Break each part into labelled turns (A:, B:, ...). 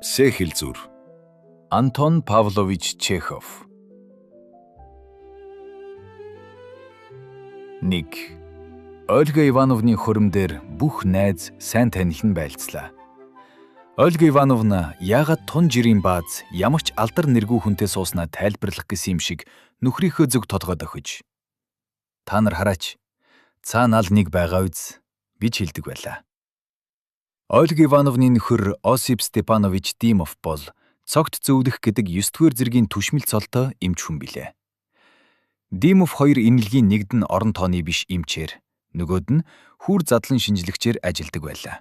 A: Сэхэлзүр.
B: Антон Павлович Чехов. 1. Ольга Ивановны хөрөмдөр бүх найз сайн таних нь байлцлаа. Ольга Ивановна яагаад тун жирийн бааз ямар ч алдар нэргүй хүнтэй сууснаа тайлбарлах гэсэн юм шиг нөхрийнхөө зүг тодгоод өгч. Та нар хараач. Цаана л нэг байгаа үз гэж хэлдэг байлаа. Ольга Ивановны нөхөр Осип Степанович Димов бол цогт зөвлөх гэдэг 9-р зэргийн түшмэл цолтой эмч хүн билээ. Димов хоёр энэлгийн нэгд нь орон тооны биш эмчээр, нөгөөд нь хүүр задлан шинжлэгчээр ажилладаг байлаа.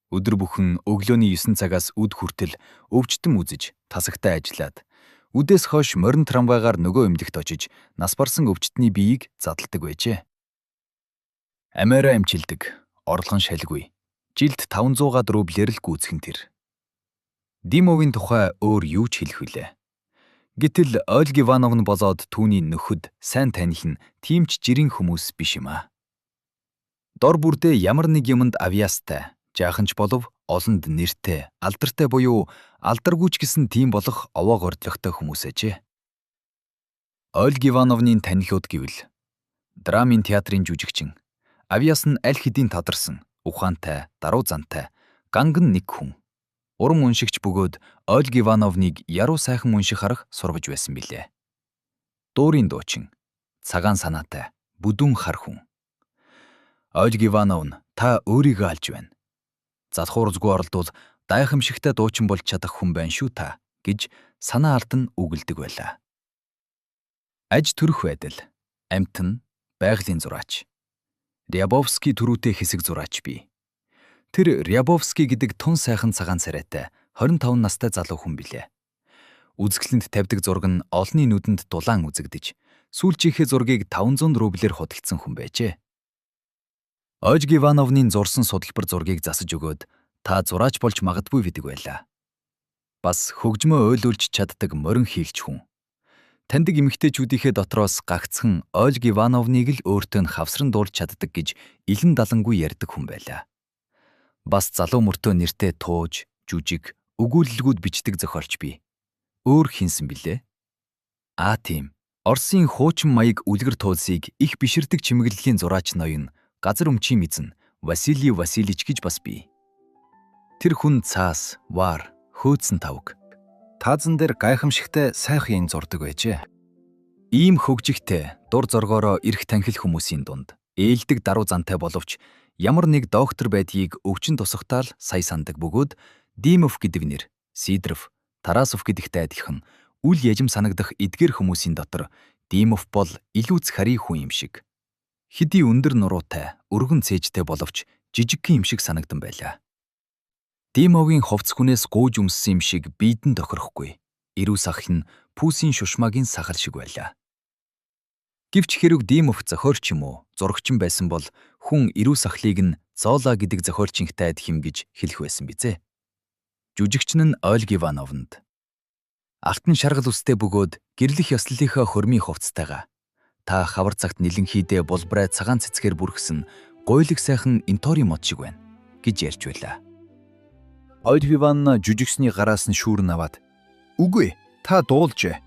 B: Өдөр бүхэн өглөөний 9 цагаас үд хүртэл өвчтөн үзэж, тасагтай ажиллаад, үдээс хойш морин трамвайгаар нөгөө эмнэлэгт очиж, нас барсан өвчтний биеийг задалдаг байжээ. Амиараа эмчилдэг, орлогон шалгүй. Жилд 500 рублээр л гүйцхэн тэр. Димовын тухай өөр юу ч хэлэх вүлээ. Гэтэл Ольга Ивановна болоод түүний нөхөд сайн таних нь тийм ч жирийн хүмүүс биш юм аа. Дор бүрдээ ямар нэг юмд авьяастай, жаахан ч болов олонд нэртэй, алдартай буюу алдаргүйч гэсэн тийм болох овоо гордлогтой хүмүүс ажээ. Ольга Ивановны танихуд гэвэл драмын театрын жүжигчин, авьяас нь аль хэдийн тадарсан, ухаантай, даруй зантай, ганган нэг хүн. Уран уншигч бөгөөд Ольга Ивановныг яруу сайхан унших арга сургаж байсан билээ. Дуурийн дуучин, цагаан санаатай, бүдүүн хар хүн. Ольга Ивановна, та өөрийгөө алж байна. Залхуур зүгөө оролдвол гайхамшигтай дуучин болж чадах хүн байна шүү та гэж санаа алдан үгэлдэг байлаа. Аж төрөх байдал, амьтан, байгалийн зураач. Рябовский төрүүтэй хэсэг зураач бий. Тэр Рябовский гэдэг тун сайхан цагаан царайтай 25 настай залуу хүн билээ. Үзэсгэлэнт тавьдаг зураг нь олонний нүдэнд дулаан үзэгдэж, сүүлчийнхээ зургийг 500 рублээр худалдсан хүн байжээ. Ольга Ивановны зурсан судалбар зургийг засаж өгөөд та зураач болж магадгүй гэдэг байлаа. Бас хөгжмөө ойлуулж чаддаг морин хийлч хүн. Таньдаг эмэгтэйчүүдийнхээ дотроос гагцхан Ольга Ивановныг л өөртөө нь хавсран дуулж чаддаг гэж илэн далангүй ярьдаг хүн байлаа. Бас залуу мөртөө нэртэй тууж, жүжиг, өгүүлэлгүүд бичдэг зохиолч бий. Өөр хинсэн билээ? Тийм. Оросын хуучин маяг үлгэр туулсыг их биширдэг чимэглэлийн зураач ноён газар өмчийн эзэн Василий Васильевич гэж бас бий. Тэр хүн цаас, ваар, хөөцөн тавг. Таазан дээр гайхамшигтай сайхан зурдаг байжээ. Ийм хөгжигтэй, дур зоргоороо эрх танхил хүмүүсийн дунд ээлдэг даруй зантай боловч ямар нэг доктор байдгийг өвчин тусахтаа л сая сандаг бөгөөд Димов гэдэг нэр, Сидоров, Тарасов гэдэгтэй адилхан үл яжим санагдах эдгээр хүмүүсийн дотор Димов бол илүүц харий хүн юм шиг. Хэдий өндөр нуруутай, өргөн цээжтэй боловч жижигхэн юм шиг санагдан байлаа. Димовын хувцс хүнээс гууж өмссөн юм шиг биедэн тохирохгүй. Ирүү сах нь пүүсийн шушмаагийн сахал шиг байлаа. Гэвч хэрэг Димов зохиолч юм уу, зурагчин байсан бол хүн ирүү сахлыг нь Зола гэдэг зохиолчинтай адилхан гэж хэлэх байсан бизээ. Жүжигчин нь Ольга Ивановнд алтан шаргал үстэй бөгөөд гэрлэх ёслолынхаа хөрмийн хувцастайгаа та хавар цагт нэлэнхийдээ булбрай цагаан цэцгээр бүрхсэн гуйлаг сайхан интори мод шиг байна гэж ярьж байлаа. Ольга Ивановна жүжигчний гараас нь шүүрэн аваад "Үгүй, та дуулж.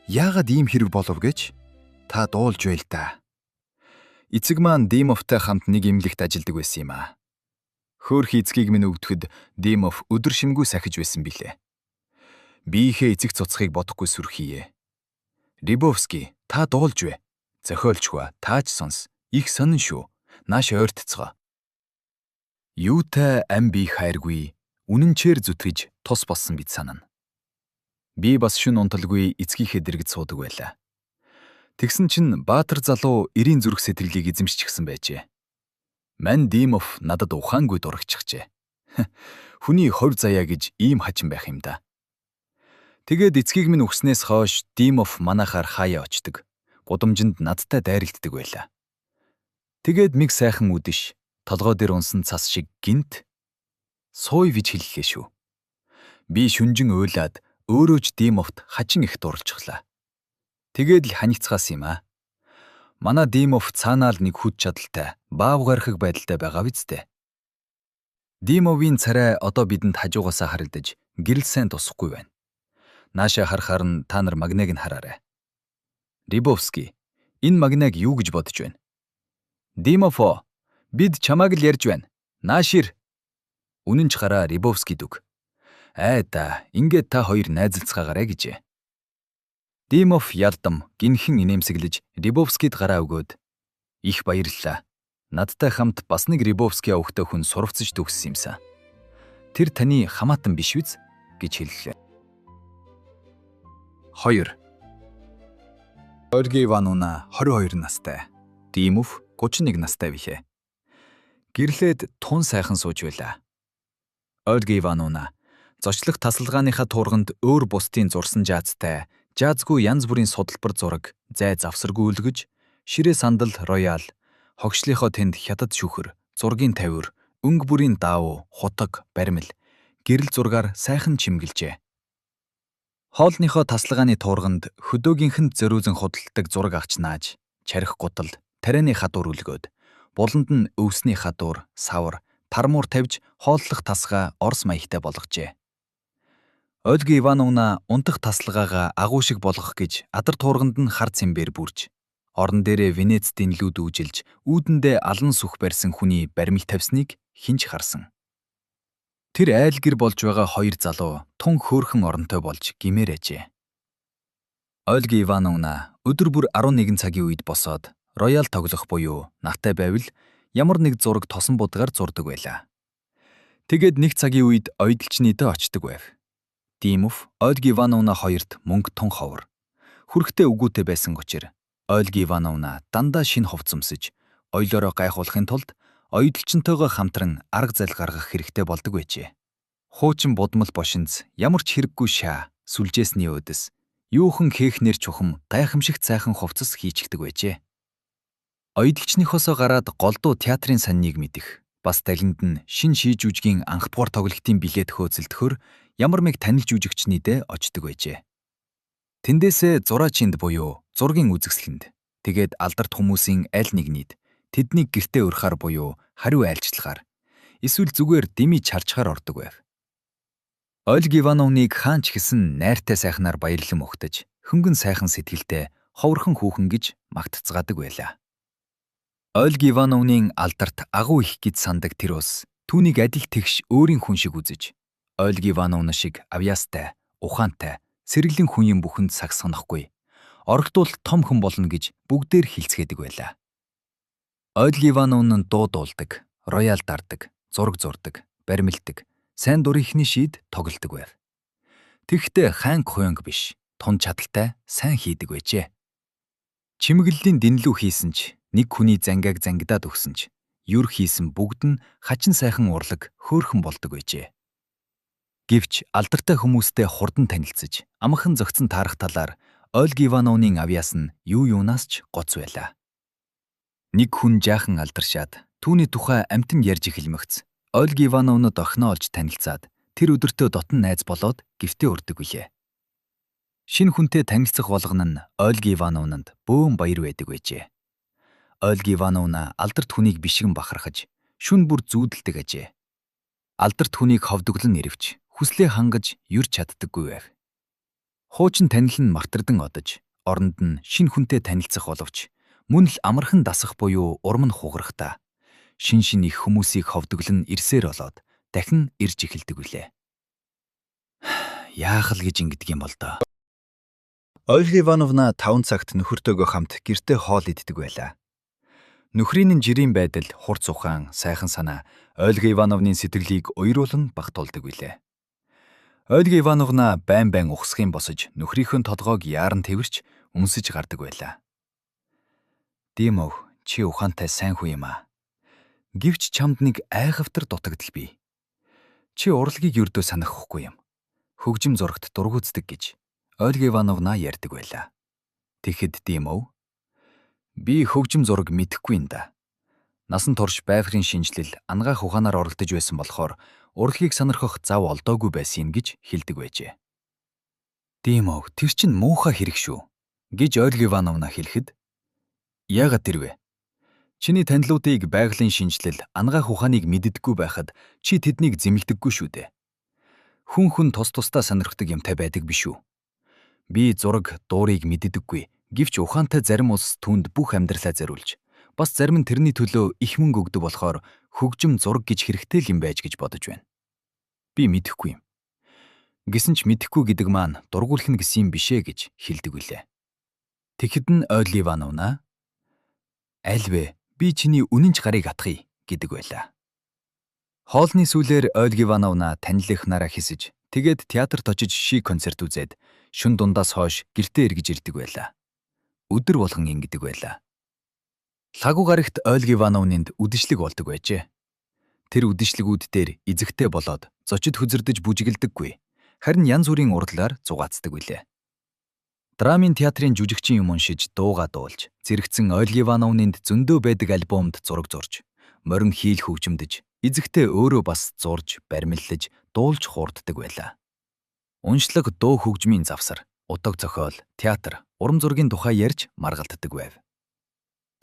B: Яагаад ийм хэрэг болов гэж? Та дуулж байл та." Эцэг маань Димовтай хамт нэг эмнэлэгт ажилладаг байсан юм аа. Хөөх эцгийг минь өгдөхөд Димов өдөр шингүй сахиж байсан билээ. Биеийнхээ эцэг цуцхыг бодохгүй сүрхийе. "Рябовский, та дуулж. Зохиолчгүй, таач сонс. Их сонин шүү. Нааш ойртцгоо. Юутай ам би хайргүй, үнэнчээр зүтгэж тус болсон бид санана." Би бас шүн унталгүй эцгийнхээ дэргэд суудаг байлаа. Тэгсэн чинь Баатар залуу эрийн зүрх сэтгэлийг эзэмшчихсэн байжээ. Мань Димов надад ухаангүй дурагчихжээ. Хүний хувь заяа гэж ийм хачин байх юм да. Тэгээд эцгийг минь өгснээс хойш Димов манайхаар хаяа очдөг. Гудамжинд надтай дайралтдаг байлаа. Тэгээд миг сайхан үдэш, толгой дээр унсан цас шиг гинт сууй гэж хэллээ шүү. Би шүнжин уйлаад өөрөө ч Димовт хачин их дурлцглаа. Тэгээд л ханигцгаас юм аа. Манай Димов цаанаал нэг хүч чадалтай, баав гарахыг байдалтай байгаа биз дээ. Димовын царай одоо бидэнд хажуугаасаа харагдаж, Гэрэл сайн тусахгүй байна. Наашаа харахаар нь та нар Магнаг нь хараарай. Рибовский, энэ Магнаг юу гэж бодож байна? Димофо, бид чамааг л ярьж байна. Нааш ир. Үнэн ч гараа Рибовский дүг. Да, ингээд та хоёр найзалцгаагаарай гэжээ. Димов ялдам гинхэн инээмсэглэж Рибовскийд гараа өгөөд их баярлалаа. Надтай хамт бас нэг Рибовский өвгтэй хүн сурвцж төгссөн юмсан. Тэр таны хамаатан биш үз гэж хэллээ. 2. Ольга Ивановна 22 настай. Димов 31 настай бихэ. Гэрлээд тун сайхан сууж байлаа. Ольга Ивановна зочлох тасалгааныхаа туурганд өөр бусдын зурсан жаазтай, жаазгүй янз бүрийн судалбар зураг, зай завсаргүй үлгэж, ширээ сандал роял, хогшлийнхоо тэнд хятад шүхэр, зургийн тавир, өнгө бүрийн даав, хутаг, баримл, гэрэл зургаар сайхан чимгэлжээ. Хоолныхоо тасалгааны туурганд хөдөөгийнхэнд зориулсан худалдаг зураг авч нааж, чарих гутал, тарианы хадуур үлгөөд, буланд нь өвсний хадуур, савар, пармуур тавьж хооллох тасгаа орос маягтай болгожээ. Ольга Ивановна унтах тасалгаагаа агуу шиг болгох гэж адар туурганд нь хар цэмбээр бүрж, орон дээрээ Венецдийн лүд үүжилж, үүдэндээ алан сүх барьсан хүний баримл тавьсныг хинч харсан. Тэр айл гэр болж байгаа хоёр залуу тун хөөрхөн оронтой болж гимээр ажээ. Ольга Ивановна өдөр бүр 11 цагийн үед босоод роял тоглох буюу натай байвал ямар нэг зураг тосон будгаар зурдаг байлаа. Тэгээд нэг цагийн үед ойдолчныдээ очдог байв. Димов Ольга Ивановна хоёрт мөнгө тун ховор. Хүрхтээ үгүйтэй байсан учраас Ольга Ивановна дандаа шинэ хувц өмсөж, ойлороо гайхуулахын тулд ойдолчонтойгоо хамтран арга зал гаргах хэрэгтэй болдог байжээ. Хуучин будмал бошинз, ямар ч хэрэггүй шаа, сүлжээсний өөдөс, юухан хээхнэр чухам гайхамшигт сайхан хувцас хийчихдэг байжээ. Ойдолчныхоосоо гараад голдуу театрын санныг мэдэх, бас талинд нь шин шиж жүжигийн анхдугаар тоглолтын билет хөөцөлдөхөөр ямар мэг танил жүжигчнийдээ очдог байжээ. Тэндээсээ зураачинд буюу зургийн үзэсгэлэнд тэгээд алдарт хүмүүсийн аль нэгнийд тэднийг гэртээ урахаар буюу хариу айлчлахаар эсвэл зүгээр дими чарчхаар ордог байв. Ольга Ивановныг хаан ч гэсэн найртай сайхнаар баярлан өгтөж, хөнгөн сайхан сэтгэлтэй ховорхон хүүхэн гэж магтцгаадаг байлаа. Ольга Ивановнын алдарт агуу их гэж сандаг тэр ус түүнийг адил тэгш өөрийн хүн шиг үзэж, Ольга Ивановна шиг авьяастай, ухаантай, сэргэлэн хүн юм бүхэнд сагсахнахгүй, орогдуулалт том хүн болно гэж бүгдээр хилцгээдэг байлаа. Ольга Ивановна нь дуу дуулдаг, роял дардаг, зураг зурдаг, баримлдаг, сайн дурынхны шийд тоглодог байв. Тэгэхдээ хаанг хуянг биш, тун чадaltaй, сайн хийдэг байжээ. Чимэглэлийн дэнлүү хийсэн ч, нэг хүний зангааг зангидаад өгсөн ч, юр хийсэн бүгд нь хачин сайхан урлаг, хөөрхөн болдог байжээ. Гэвч алдартай хүмүүстэй хурдан танилцж, амархан зөгцөн таарах талаар Ольга Ивановнын авьяас нь юу юунаас ч гоц байлаа. Нэг хүн жаахан алдаршаад, түүний тухай амтан ярьж эхэлмэгц. Ольга Ивановнод охиноо олж танилцаад, тэр өдөртөө дотн найз болоод гэртээ урдаг билээ. Шинэ хүнтэй танилцах болгоно нь Ольга Ивановнанд бөөн баяр байдаг байжээ. Ольга Ивановна алдарт хүнийг бишгэн бахархаж, шүн бүр зүүдэлдэг ажээ. Алдарт хүнийг ховдоглон нэрвч, хүслээ хангаж юрч чаддаггүй байв. Хуучин танил нь мартардан одож, оронд нь шинэ хүнтэй танилцах боловч, мөн л амархан дасах буюу урам нь хугарахта. Шин их хүмүүсийг ховдоглон ирсээр болоод дахин ирж эхэлдэг билээ. Яах л гэж ингэдэг юм бол доо. Ольга Ивановна 5 цагт нөхөртөөгөө хамт гэртээ хоол иддэг байлаа. Нөхрийн жирийн байдал, хурц ухаан, сайхан санаа Ольга Ивановны сэтгэлийг уйруулан багтуулдаг билээ. Ольга Ивановна байн ухсахын босож нөхрийнхөө толгойг яаран тэрч өмсөж гардаг байлаа. Димов, чи ухаантай сайн хүү юм аа. Гэвч чамд нэг айхавтар дутагдал бий. Чи урлагийг ердөө санахгүй юм. Хөгжим зурагт дургуутдаг гэж Ольга Ивановна ярьдаг байлаа. Тэгэхэд Димов, би хөгжим зураг мэдэхгүй юм да. Насан турш байгалийн шинжилэл ангаах ухаанаар оролдож байсан болохоор урлагийг сонирхох зав олдоогүй байсан юм гэж хэлдэг байжээ. Димов, тэр чинь муухай хэрэг шүү гэж Ольга Ивановна хэлэхэд, яагаад тэрвэ? Чиний танилуудыг байгалийн шинжилэл ангаах ухааныг мэддэггүй байхад чи тэднийг зэмлдэггүй шүү дээ. Хүн тус тусдаа сонирхдаг юмтай байдаг биш үү? Би зураг, дуурийг мэддэггүй. Гэвч ухаантай зарим улс түүнд бүх амьдралаа зориулж, бас зарим нь тэрний төлөө их мөнгө өгдөг болохоор хөгжим зураг гэж хэрэгтэй л юм байж гэж бодож байна. Би мэдэхгүй юм. Гэсэн ч мэдэхгүй гэдэг маань дургуулхна гэсэн юм бишээ гэж хэлдэг үлээ. Тэгэхэд нь Ольга Ивановна аль вэ? Би чиний үнэнч гарыг атгая гэдэг байлаа. Хоолны сүүлээр Ольга Ивановна танилынхнаараа хэсэж, тэгээд театрт очиж шик концерт үзээд шөнө дундаас хойш гэртээ эргэж ирдэг байлаа. Өдөр болгон ингэдэг байлаа. Лагу гарагт Ольга Ивановнанд үдэшлэг болдог байжээ. Тэр үдэшлэгүүд дээр эзэгтэй болоод зочид хүзэрдэж бүжиглдэггүй. Харин янз бүрийн урдлаар зугаацдаг билээ. Драмын театрын жүжигчин юм уншиж дууга дуулж, зэрэгцэн Ольга Ивановнанд зөндөө байдаг альбомд зураг зурж, морин хийл хөгжимдөж, эзэгтэй өөрөө бас зурж, баримллаж, дуулж хуурддаг байлаа. Уншлаг дуу хөгжмийн завсар, утга зохиол, театр, урам зургийн тухай ярьж маргалддаг байв.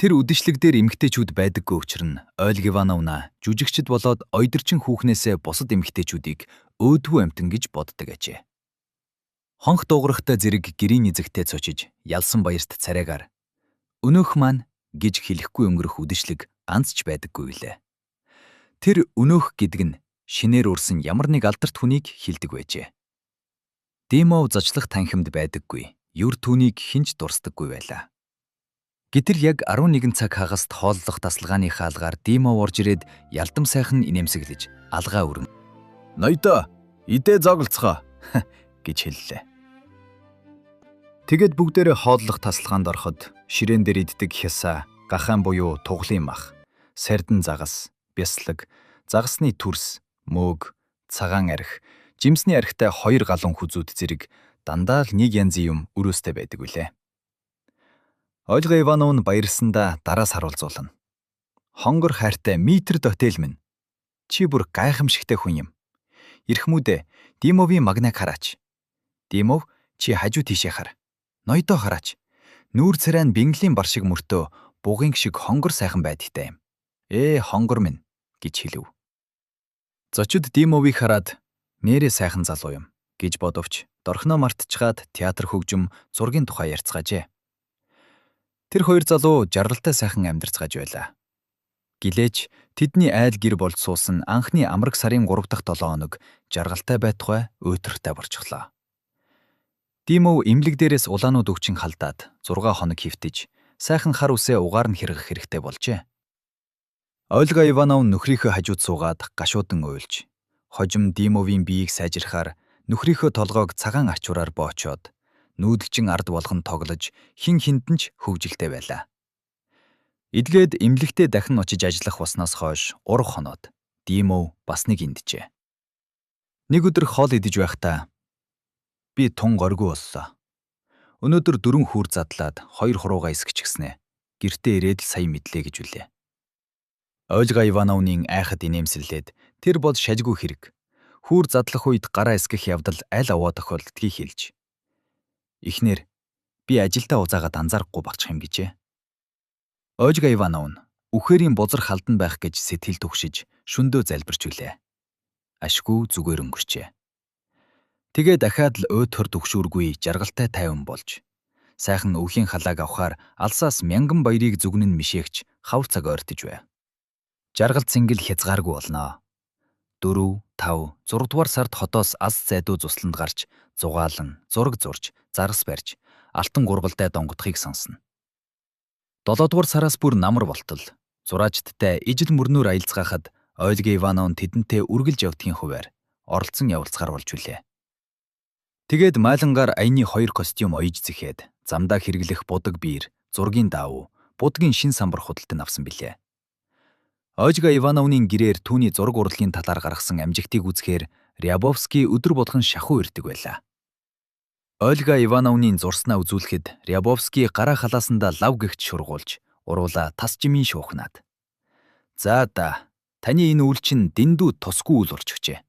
B: Тэр үдэшлэг дээр эмэгтэйчүүд байдаггүй учир нь Ольга Ивановна жүжигчд болоод ойдорчин хүүхнээсээ бусад эмэгтэйчүүдийг өөдгөө амтан гэж боддог ажээ. Хонх дуугарахтай зэрэг гэрийн эзэгтэй цочиж, ялсан баярт царайгаар "Өнөөх маань" гэж хэлэхгүй өнгөрөх үдэшлэг ганц ч байдаггүй билээ. Тэр өнөөх гэдэг нь шинээр үрсэн ямар нэг алдарт хүнийг хэлдэг байжээ. Димов зочлох танхимд байдаггүй, юр түүнийг хинч дурсдаггүй байлаа. Гэтэл яг 11 цаг хагаст хооллох тасалгааны хаалгаар Димов орж ирээд ялдам сайхан инээмсэглэж, алгаа өрн. "Ноёдоо, идээ зоглцгоо" гэж хэллээ. Тэгэд бүгдээрээ хооллох тасалгаанд ороход ширээн дээр иддэг хясаа, гахаан буюу туглын мах, сардан загас, бяслаг, загасны түрс, мөөг, цагаан арх, жимсний архтай 2 галун хүзүүд зэрэг дандаа л нэг янзын юм өрөөстэй байдаг үлээ. Ольга Ивановна баярлсандаа дараас харуулзуулна. "Хонгор хайртай метр дотел минь. Чи бүр гайхамшигтай хүн юм. Ирхмүүдэ, Димовын магнаг хараач. Димов, чи хажуу тийшээ хар. Ноёдоо хараач. Нүүр царай нь бингэлийн бар шиг мөртөө бугын шиг хонгор сайхан байдагтай юм. Хонгор минь" гэж хэлв. Зочид Димовыг хараад "Нэрээ сайхан залуу юм" гэж бодовч дорхноо мартчихад театр хөгжим зургийн тухай ярьцгаажээ. Тэр хоёр залуу жаргалтай сайхан амьдарцгааж байлаа. Гэлээч тэдний айл гэр болж суусан анхны амраг сарын 3 дахь 7 хоног жаргалтай байтугай уйтартай борчихлоо. Димов эмнэлэг дээрээс улаанууд өвчин халдаад 6 хоног хөвтөж, сайхан хар үсээ угаар нь хэрэгэх хэрэгтэй болжээ. Ольга Ивановна нөхрийнхөө хажууд суугаад гашуудан уйлж, хожим Димовын биеийг сайжрахаар нөхрийнхөө толгойг цагаан ачуураар боочоод, нүүдэлчин ард болгон тоглож, хин хинтэн ч хөвжилтэй байлаа. Эдгээд эмнэлэгтээ дахин очиж ажиллах болсноос хойш ураг хоноод Димов бас нэг индэжээ. Нэг өдөр хоол идэж байхдаа "Би тун горгүй боллоо. Өнөөдөр 4 хүүр задлаад 2 хуруугаа эсгчихснэ. Гэртээ ирээд л сая мэдлээ" гэж үлээ. Ольга Ивановнын айхад инээмсэрлээд тэр бол шажгүй хэрэг. Хүүр задлах үед гараа эсгэх явдал аль аваа тохиолддгийг хэлж, "Эхнэр, би ажилдаа узаагаад анзаарахгүй болчих юм" гэжээ. Ольга Ивановна үхээрийн бузар халдан байх гэж сэтгэл түгшиж шүндөө залбирч үлээ. Ашгүй зүгээр өнгөрчээ. Тэгээ дахиад л өөд хөр төгшүүргүй жаргалтай тайван болж, сайхан өвхийн халааг авахаар алсаас мянган баярыг зүгнэн мишээгч хавар цаг ойртож байв. Жаргал цэнгэл хязгааргүй болноо. 4, 5, 6 дугаар сард хотоос аз зайдуу цусланд гарч, зугаалan, зураг зурж, зарас барьж, алтан гургалтай донгодохыг сонсно. 7 дугаар сараас бүр намар болтол, зураачдтай ижил мөрнөөр аялцгаахад Ольга Ивановна тэдэнтэй үргэлж явдгийн хуваар оролцсон явуулцгаар болж үлээ. Тэгээд майлангаар аяны 2 костюм оёж зэхээд, замдаа хэрэглэх будаг биер, зургийн даав, будгийн шин самбар худалдан авсан билээ. Ольга Ивановнын гэрээр түүний зураг урлагийн талаар гаргасан амжигтыг үзэхээр Рябовский өдөр болгон шахуу ирдэг байлаа. Ольга Ивановнын зурснаа үзүүлэхэд Рябовский гараа халаасандаа лав гэгч шургуулж, уруула тас жимийн шуухнаад, "За таны энэ үйл чинь дэндүү тусгүй үйл болж өгчээ.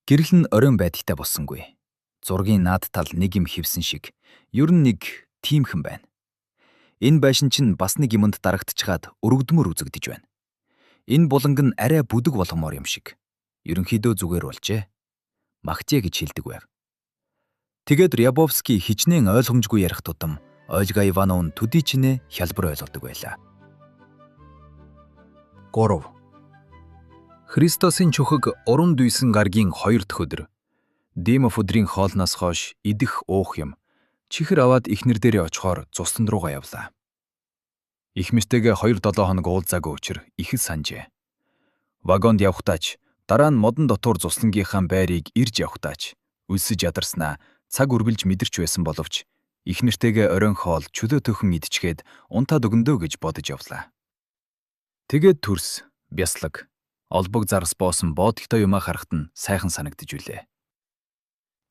B: Гэрэл нь оройн байдагтай болсонгүй. Зургийн наад тал нэг юм хевсэн шиг, ер нь нэг тиймхэн байна. Энэ байшин чинь бас нэг юмд дарагдчихад өргөдмөр үзэгдэж байна. Энэ буланг нь арай бүдэг болгомоор юм шиг. Ерөнхийдөө зүгээр болжээ. магтъя гэж хэлдэг байв. Тэгээд Рябовский хичнээн ойлгомжгүй ярих тутам Ольга Ивановна төдий чинээ хялбар ойлгодог байлаа. 3. Христосын чөхөг уран дүйсэн гаргийн 2 дахь өдөр. Димов өдрийн хоолноос хойш идэх уух юм. Чихэр аваад ихнэр дээрээ очихоор цуслан руугаа явлаа. Ихмэртэйгээ 2-7 хоног уулзаагүй учир их санжээ. Вагонд явхдаач, дараа нь модон дотуур цуслангийнхаа байрыг ирж явхдаач өлсөж ядарснаа цаг үргэлж мэдэрч байсан боловч ихнэртэйгээ оройн хоол чөлөө төхөн идчихээд унтаад өгөндөө гэж бодож явлаа. Тэгээд төрс, бяслаг, олбог зарс боосон боодолтой юмаа харахад нь сайхан санагдаж үлээ.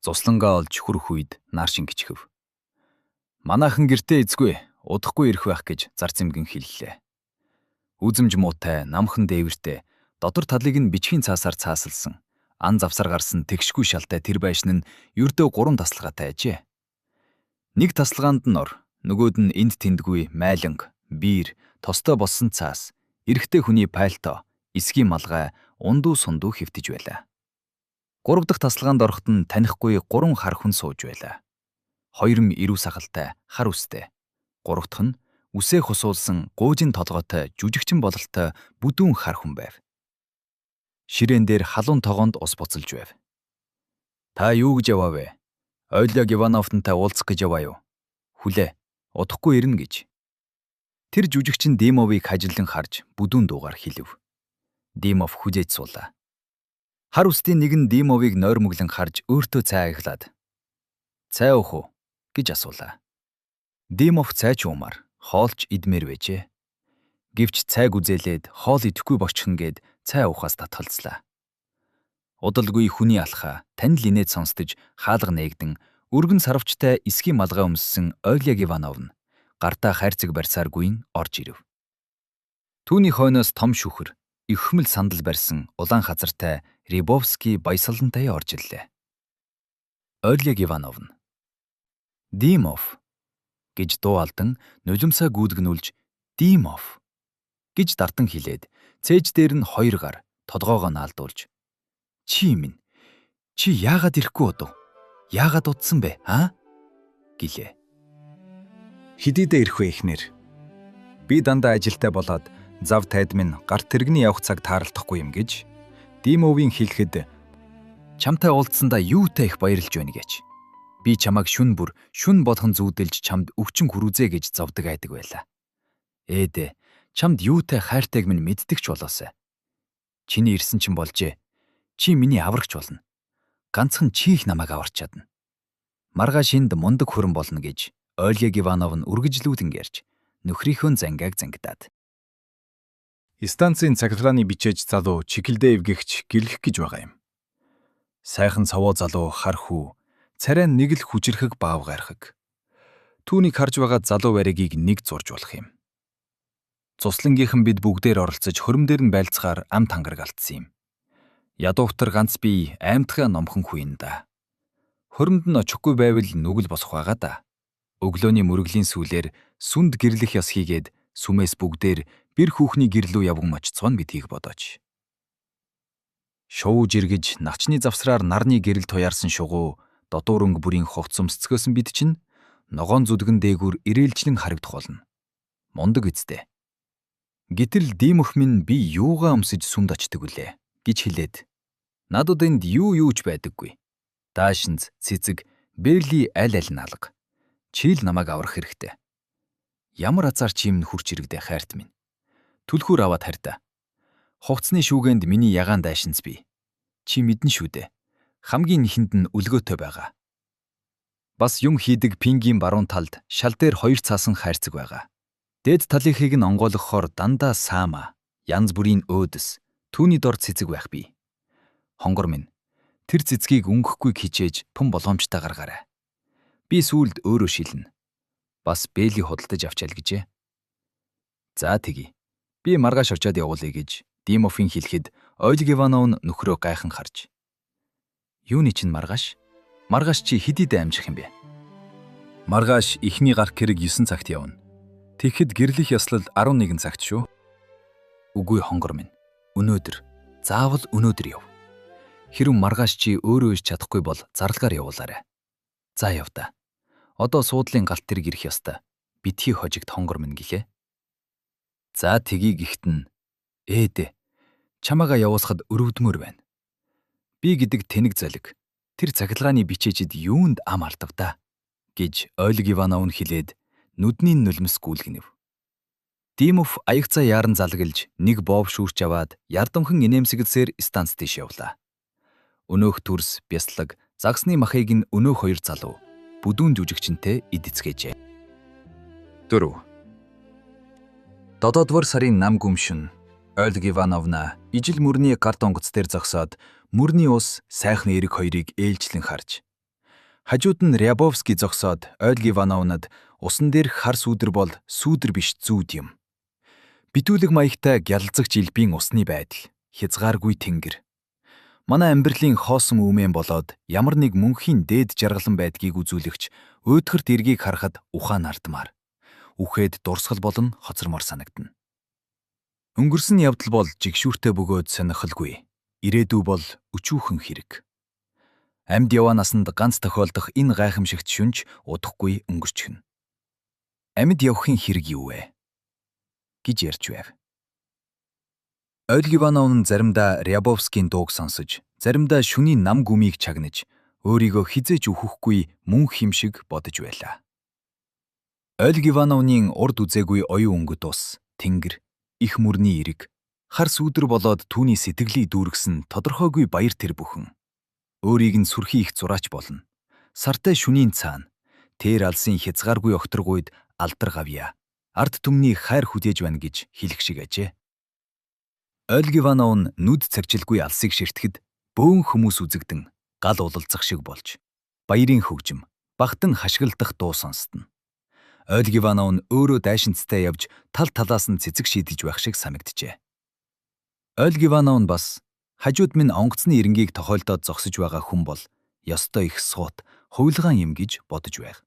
B: Цуслангаа олж хүрэх үед Наршин гिचхэв. Манаахан гэртээ эзгүй, удахгүй ирэх байх гэж зар зэмгэн хэллээ. Үзэмж муутай, намхан дээвэртэй, додор талыг нь бичгийн цаасаар цаасалсан, ан завсар гарсан тэгшгүй шалтай тэр байшин нь ердөө 3 тасалгаатай ажээ. Нэг тасалгаанд нь ор, нөгөөд нь энд тэндгүй майланг, биер, тостой болсон цаас, эрэгтэй хүний пальто, эсгийн малгай, ундуу сундуу хэвтэж байлаа. 3 дахь тасалгаанд ороход нь танихгүй 3 хар хүн сууж байлаа. 2 нь ирүү сахалтай, хар үстэй. 3 дахь нь үсээ хусуулсан гуужин толгойтой, жүжигчин бололтой бүдүүн хар хүн байв. Ширээн дээр халуун тогоонд ус буцалж байв. Та юу гэж яваа вэ? Ольга Ивановнтай уулзах гэж яваа юу? Хүлээ, удахгүй ирнэ гэж. Тэр жүжигчин Димовыг хажиллан харж бүдүүн дуугаар хэлв. Димов хүлээж суулаа. Хар үстийн нэг нь Димовыг нойрмоглон харж өөртөө цай ахлаад "Цай уух уу?" гэж асуулаа. Димов цай ч уумаар хоолч идмээр байжээ. Гэвч цайг үзээлээд хоол идэхгүй болчихно гэд цай уухаас татгалзлаа. Удалгүй хүний алхаа танил инээд сонсдож хаалга нээгдэн өргөн сарвчтай эсгийн малгай өмссөн Ольга Ивановна гартаа хайрцаг барьсааргүй орж ирэв. Түүний хойноос том шүхэр ихмэл сандал барьсан улаан хазартай Рябовский баясгалантай орж ирлээ. Ольга Ивановна "Димов" гэж дуу алдан нулимсаа гүйдгнүүлж "Димов" гэж дартан хэлээд цээж дээр нь 2 гар толгоогоо наалдуулж "Чи минь, чи яагаад ирэхгүй удав? Яагаад удсан бэ, аа?" гэлээ. "Хэдийдээ ирэх вэ эхнэр? Би дандаа ажилтай болоод зав тайд минь гарт тэрэгний явах цаг таарлахгүй юм" гэж Димовын хэлэхэд "Чамтай уулзсандаа юутай их баярлж байна" гэж. "Би чамайг шүн болгон зүүдэлж чамд өвчин хүрүүзээ" гэж зовдөг айдаг байлаа. "Ээдээ, чамд юутай хайртайг минь мэддэг ч болоосай. Чиний ирсэн чинь болжээ. Чи миний аврагч болно. Ганцхан чи их намайг аварч чадна. Маргааш энд мундаг хөрөн болно" гэж Ольга Ивановна үргэлжлүүлэн ярьж нөхрийнхөө зангааг зангидаад. Станцын цагтрааны бичээж залуу Чикэлдэ эвгэгч гэрлэх гэж байгаа юм. Сайхан цавуу залуу хар хүү, царай нэг л хүчрэхэг баав гайрхаг. Түүнийг харж байгаа залуу баригийг нэг зурж болох юм. Цуслангийнхан бид бүгдээр оролцож хөрөмдөр нь байлцахаар ам тангараг алдсан юм. Ядуутар ганц би аймтгай номхон хүн да. Хөрөмд нь очихгүй байвал нүгэл босох байгаа да. Өглөөний мөрөглийн сүүлээр сүнд гэрлэх ёс хийгээд сүмээс бүгдээр бэр хүүхний гэрлүү явган очицгоно гэдгийг бодооч. Шууж иргэж навчны завсраар нарны гэрэл туяарсан шугуу додуурэнг бүрийн хувц өмсцгөөсөн бид чинь ногоон зүдгэн дээгүр ирээлжлэн харагдах болно. Мундаг эцтэй. Гэтэл Димов минь би юугаа өмсөж сүмд очдөг үлээ гэж хэлээд надад энд юу ч байдаггүй. Даашинз, цэцэг, Берли аль нь алга. Чийл намайг аврах хэрэгтэй. Ямар азар чим нь хурч ирэгдэ хайрт минь. Түлхүүр аваад харьтаа. Хувцсны шүүгэнд миний ягаан даашинз бий. Чи мэднэ шүү дээ. Хамгийн ихэнд нь өлгөөтэй байгаа. Бас юм хийдэг пингийн баруун талд шал дээр 2 цаасан хайрцаг байгаа. Дээд талынхыг нь онгойлгохоор дандаа саама, янз бүрийн өөдөс, түүний дор цэцэг байх бий. Хонгор минь, тэр цэцгийг өнгөхгүй хичээж тун боломжтой гаргаарай. Би сүүлд өөрөө шилнэ. Бас Бэли худалдаж авчаал гэжээ. За тэгье. Би маргааш очиод явуулъя гэж Димовын хэлэхэд Ольга Ивановна нөхрөө гайхан харж. Юуны чинь маргааш? Маргааш чи хэдийдээ амжих юм бэ? Маргааш ихний гарах хэрэг 9 цагт явна. Тэгэхэд гэрлэх ёслол 11 цагт шүү. Үгүй хонгор минь. Өнөөдөр. Заавал өнөөдөр яв. Хэрэв маргааш чи өөрөө иж чадахгүй бол зарлагаар явуулаарай. За яв та. Одоо суудлын галт тэрэг ирэх ёстой. Битгий хожигт хонгор минь гэлээ. За тгий гихтэн. Ээдэ. Чамаагаа явуулахад өрөвдмөр байна. Би гэдэг тэнэг золиг. Тэр цахилгааны бичээчид юунд ам алдав та гэж Ольга Ивановна хэлээд нүдний нулимс гүйлгэнэв. Димов аягцаа яаран залгилж нэг боов шүүрч аваад ярдамхан инээмсэглсээр станц дэш явлаа. Өнөөх төрс бяслаг загсны махыг нь өнөөх хоёр залуу бүдүүн жүжигчэнтэй идэцгээжээ. 4. Додоодвор сарын нам гүмшин Ольга Ивановна ижил мөрний гарт онгоц дээр зогсоод мөрний ус сайхан эрэг хоёрыг ээлжлэн харж. Хажууд нь Рябовский зогсоод Ольга Ивановнад усан дээрх хар сүүдэр бол сүүдэр биш зүүд юм. Битүүлэг маягтай гялалзагч илбийн усны байдал, хязгааргүй тэнгэр. Манай амьдралын хоосон үмэн болоод ямар нэг мөнхийн дээд жаргалан байдгийг үзүүлэгч өөдгөрт эргийг харахад ухаан ардмаар. Үхээд дурсгал болон хоцормор санагдана. Өнгөрсөн явдал бол жигшүүртэй бөгөөд сонирхолгүй. Ирээдүй бол өчүүхэн хэрэг. Амьд яваа насанд ганц тохиолдох энэ гайхамшигт шүнж удахгүй өнгөрчихнө. Амьд явахын хэрэг юу вэ? Гэж ярьж байв. Ольга Ивановна заримдаа Рябовскийн дууг сонсож, заримдаа шөнийн нам гүмийг чагнаж, өөрийгөө хизээж үхэхгүй мөнх юм шиг бодож байлаа. Ольга Ивановны урд үзээгүй оюун өнгөт ус, тэнгэр, их мөрний эрэг, хар сүүдэр болоод түүний сэтгэлийг дүүргэсэн тодорхойгүй баяр тэр бүхэн. Өөрийг нь сүрхий их зураач болно. Сартай шөнийн цаана тэр алсын хязгааргүй огторгуйд алдар гавья. Ард түмний хайр хүлээж байна гэж хэлэх шиг ажээ. Ольга Ивановна нүд царжилгүй алсыг ширтгэд бөөн хүмүүс үзэгдэн гал улалцах шиг болж баярын хөгжим, багтан хашгилдах дуу сонстно. Ольга Ивановна өөрөө дайшинцтай явж тал талаас нь цэцэг шийдэж байх шиг санагджээ. Ольга Ивановна бас хажууд минь онгоцны эренгийг тохиолдоод зогсож байгаа хүн бол ёстой их суут, хувилгаан юм гэж бодож байв.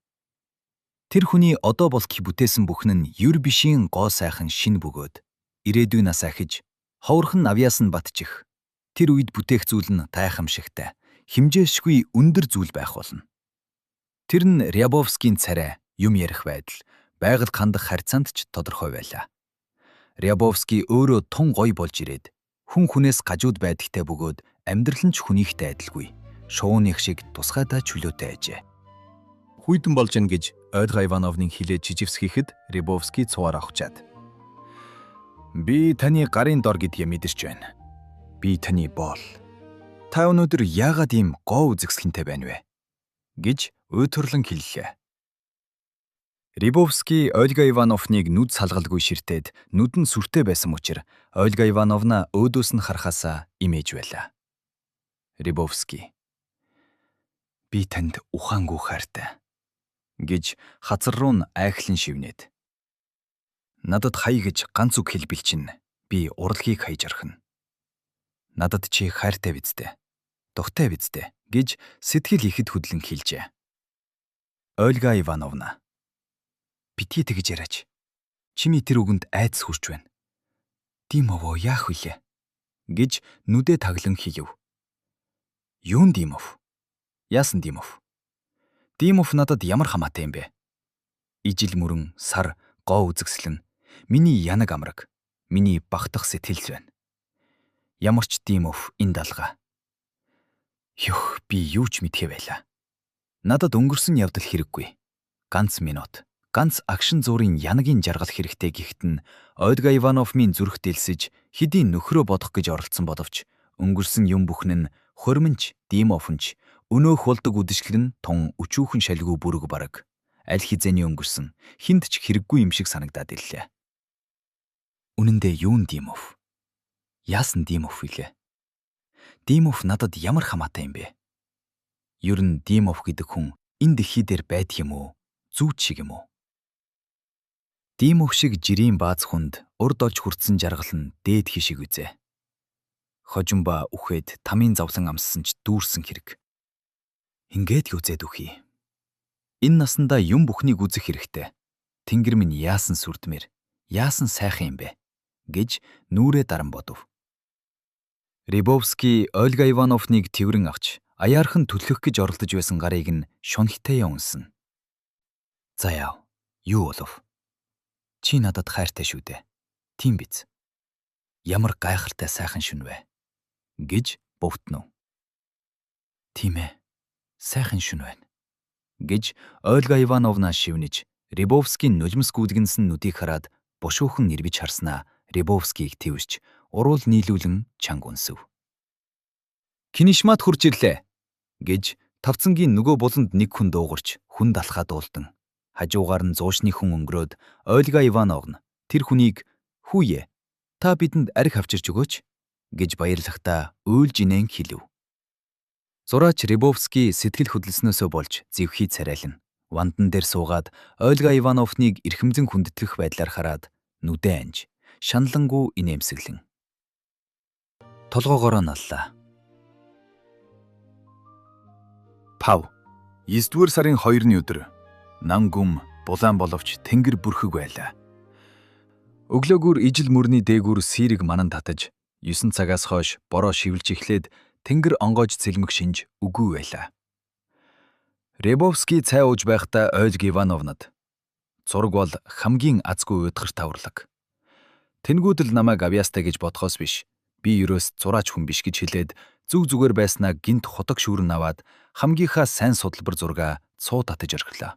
B: Тэр хүний одоо болтол бүтээсэн бүхэн нь юр бишийн гоо сайхан шин бөгөөд ирээдүй нас ахиж ховорхон авьяас нь батчих. Тэр үед бүтээх зүйл нь гайхамшигтай, химжээшгүй өндөр зүйл байх болно. Тэр нь Рябовскийн царай, юм ярих байдал, байгальд хандах харьцаанд ч тодорхой байлаа. Рябовский өөрөө тун гоё болж ирээд хүн хүнээс гажууд байдагтай бөгөөд амьдрал нь ч хүнийхтэй адилгүй, шууных шиг тусгайдаа чөлөөтэй ажээ. Хүйтэн болж гэн гэж Ольга Ивановныг хилээд жиживсгэхэд Рябовский цуваар авчаад. Би таны гарын дор гэдгийг мэдэрч байна. Би таны боол. Та өнөөдөр яагаад ийм гоо үзэгсэлэнтэй байна вэ? Гэж уйтурлан хэллээ. Рябовский Ольга Ивановныг нүд салгалгүй ширтээд нүд нь сүртэй байсан учраас Ольга Ивановна өөдөөс нь харахасаа имэж байлаа. Рябовский: Би танд ухаангүй хайртай гэж хазар руу нь айхлан шивнээд. Надад хай гэж ганц үг хэлбэл чинь би урлагийг хайж архина. Надад чи хайртай бидтэй, духтай бидтэй гэж сэтгэл ихэд хөдлөн хэлжээ. Ольга Ивановна: Битгий тэгж яриач. Чими тэр үгэнд айдас хүрч байна. Димовоо яах вүлээ? Гэж нүдэ таглан хийв. Юун Димов? Яасан Димов? Димов надад ямар хамаатай юм бэ? Ижил мөрөн, сар, гоо үзэгслэн, миний янаг амраг, миний багтах сэтгэл зүйн. Ямар ч Димов энэ далга. Юх, би юу ч мэдхээ байлаа. Надад өнгөрсөн явдал хэрэггүй. Ганц минут. Ганц агшин зуурын янагийн жаргал хэрэгтэй гихтэн Ольга Ивановны зүрх дэлсэж хэдийн нөхрөө бодох гэж оролцсон боловч өнгөрсөн юм бүхэн нь хөрмөнч Димовч өнөөх болдог үдэшгэл нь тун өчүүхэн шалгүй бүрэг бараг аль хизээний өнгөрсөн хинд ч хэрэггүй юм шиг санагдаад ирлээ. Үнэн дээр юун Димов? Яасан Димов вүлээ? Димов надад ямар хамаатай юм бэ? Ер нь Димов гэдэг хүн энэ дэлхий дээр байдаг юм уу? Зүүч шиг юм уу? Димов шиг жирийн бааз хүнд урд олж хүртсэн жаргал нь дээд хишиг үзээ. Хожимба үхээд тамийн завлан амссан ч дүүрсэн хэрэг. Ингээд үзээд үхий. Энэ насандаа юм бүхнийг үзэх хэрэгтэй. Тэнгэр минь яасан сүрдмэр, яасан сайхан юм бэ гэж нүрээ даран бодов. Рябовский Ольга Ивановныг тэврэн авч аяархан түлхэх гэж оролдож байсан гарыг нь шунхтайя унсан. За яав. Юу болов? Чи надад хайртай шүү дээ. Тийм биз? Ямар гайхалтай сайхан шүн вэ? Гэж бовтнов. Тийм ээ. Сайхан шүн байна. Гэж Ольга Ивановна шивнэж, Рябовскийн нулимс гүйдгэнсэн нүдийг хараад бушуухан нэрвэж харснаа Рябовскийг твэрч уруул нийлүүлэн чанга үнсв. Кинишмат хурж ирлээ гэж тавцангийн нөгөө буланд нэг хүн дуугарч хүн далхаа дуулдан. Хажуугаар нь зуушны хүн өнгөрөөд Ольга Ивановна тэр хүнийг "Хүүе, та бидэнд арх авчирч өгөөч" гэж баярлахдаа уйлж инээн хэлв. Зураач Рябовский сэтгэл хөдлснөөсөө болж зэвхий царайлна. Вандан дээр суугаад Ольга Ивановныг эрхэмзэн хүндэтгэх байдлаар хараад нүдэ анж шаналангуу инээмсэглэн. Толгоогоороо наллаа. Пав. 9-р сарын 2-ны өдөр нан гүм булаан боловч тэнгэр бүрхэг байлаа. Өглөөгөр ижил мөрний дээгүүр сэрэг манан татаж 9 цагаас хойш бороо шивэлж эхлээд тэнгэр онгоож цэлмэг шинж үгүй байлаа. Рябовский цай ууж байхдаа Ольга Ивановнад "Зураг бол хамгийн азгүй уйдгартай урлаг. Тэнгүүд л намайг авьяастай гэж бодхоос биш. Би ерөөс зураач хүн биш" гэж хэлээд зүг зүгээр байснаа гинт хотог шүүрэн аваад хамгийнхаа сайн судалбар зургаа цуу татаж орхилоо.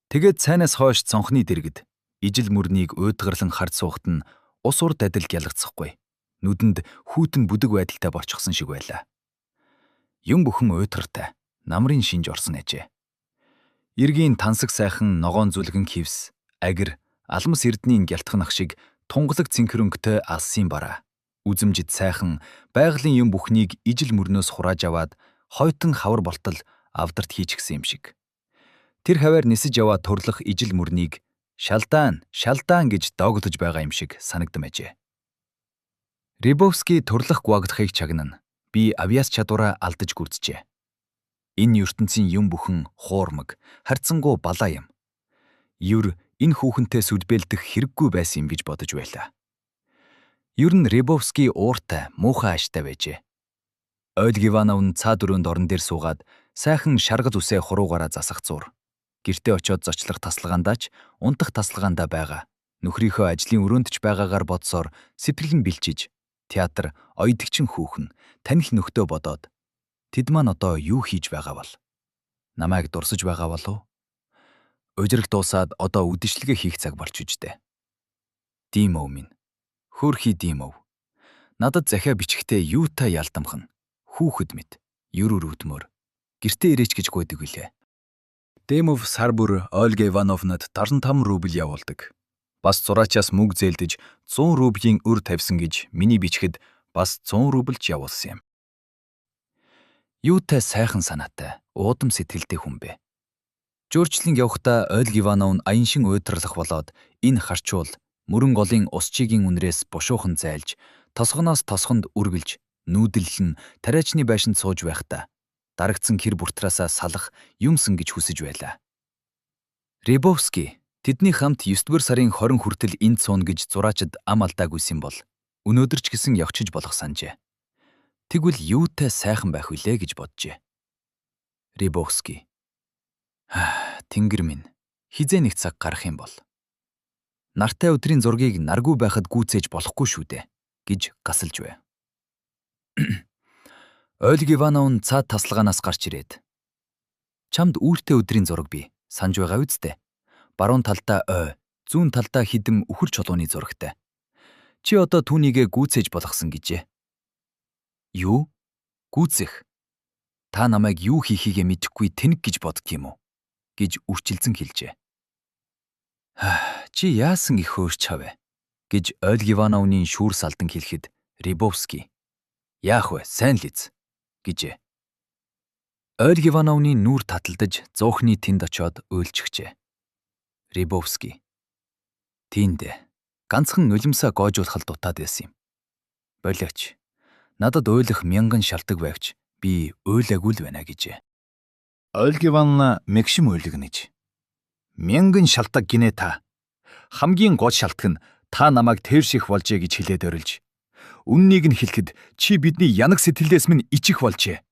B: Тэгээд цайнаас хойш цонхны дэргэд ижил мөрнийг уйдгарлан хард суухт нь ус урд адил гялгацсахгүй. Нүдэнд хүүтэн бүдэг байдалтай болчихсон шиг байлаа. Юм бүхэн уйдгартай, намрын шинж орсон ажээ. Иргийн тансаг сайхан ногоон зүлгэн хивс, агир, алмас эрдний гялтхнах шиг тунгалаг цэнхэрөнгөтэй алсын бараа. Үзэмжид сайхан байгалийн юм бүхнийг ижил мөрнөөс хурааж аваад хойтон хавар болтол авдарт хийчихсэн юм шиг. Тэр хаваар нисэж яваа турлах ижил мөрнийг шалдаан гэж доогдож байгаа юм шиг санагдам ажээ. Рябовский турлах гуагдахыг чагнана. Би авьяас чадвараа алдаж гүрджээ. Энэ ертөнцийн юм бүхэн хуурмаг, харьцангуй балаа юм. Юр энэ хүүхэнтэй сүлбэлдэх хэрэггүй байсан юм гэж бодож байлаа. Ер нь Рябовский ууртай, муухай ааштай байжээ. Ольга Ивановна цаад өрөөнд орон дээр суугаад сайхан шаргал үсээ хуруугаараа засах зур. Гэртээ очиод зочлох тасалгаандаа ч унтах тасалгаандаа байгаа. Нөхрийнхөө ажлын өрөөнд ч байгаагаар бодсоор сэтгэл нь бэлчиж, театр оёдгчин хүүхэн, таних нөхдөө бодоод тэд маань одоо юу хийж байгаа бол? Намайг дурсаж байгаа болов? Ужирал дуусаад одоо үдэшлэгээ хийх цаг болч үжтэй. Димов минь. Хөөрхий Димов. Надад захиа бичихтэй юутай ялдамхан. Хүүхэд мэд. Юрүр үтмөр. Гэртээ ирээч гэж гуйдаг билээ. Димов сар бүр Ольга Ивановнад 75 рубль явуулдаг. Бас зураачаас мөнгө зээлдэж 100 рублийн өр тавьсан гэж миний бичгэд бас 100 рубльч явуулсан юм. Юутай сайхан санаатай, уудам сэтгэлтэй хүн бэ. Жуурчлан явхдаа Ольга Ивановна аяншин уйдралах болоод энэ харчуул мөрөн голын усчигийн үнрээс бушуухан зайлж, тосгоноос тосгонд үргэлж, нүүдэллэн тариачны байшинд сууж байхдаа дарагдсан хэр буртраасаа салах юмсан гэж хүсэж байлаа. Рябовский тэдний хамт 9-р сарын 20 хүртэл энд суун гэж зураачид ам алдаагүйсэн бол өнөөдөр ч гэсэн явчихж болох санжээ. Тэгвэл юутай сайхан байх вүлээ гэж боджээ. Рябовский. Тэнгэр минь, хизээ нэг цаг гарах юм бол. Нартай өдрийн зургийг наргүй байхад гүйцээж болохгүй шүү дээ гэж гасалж бай. Ольга Ивановна цаад тасалгаанаас гарч ирээд чамд үүртэй өдрийн зураг бий. Санж байгаа үсттэй. Баруун талдаа ой, зүүн талдаа хидэм үхэр чулууны зурагтай. Чи одоо түүнийгээ гүйцээж болгосон гэжээ. Юу? Гүйцэх? Та намайг юу хийхийгээ мэдэхгүй тэнэг гэж бодд юм уу? Гэж үрчилзэн хэлжээ. Чи яасан их хөөрч хавэ? Гэж Ольга Ивановны шүүр салдан хэлэхэд Рябовский яах вэ? Сайн л из гэжээ. Ольга Ивановны нүүр таталдаж зуухны тэнд очиод уйлчихжээ. Рябовский. Тиймдээ ганцхан нулимсаа гоожуулахал дутаад байсан юм. Болооч. Надад уйлах мянган шалтак байвч би уйлаагүй л байна гэжээ. Ольга Ивановна мэгшим уйлгэнэж. Мянган шалтак гинэ та. Хамгийн гол шалтак нь та намайг тэрших болжээ гэж хэлээд орилж. Үннийг нь хэлэхэд чи бидний янаг сэтгэлдээс минь ичих болжээ.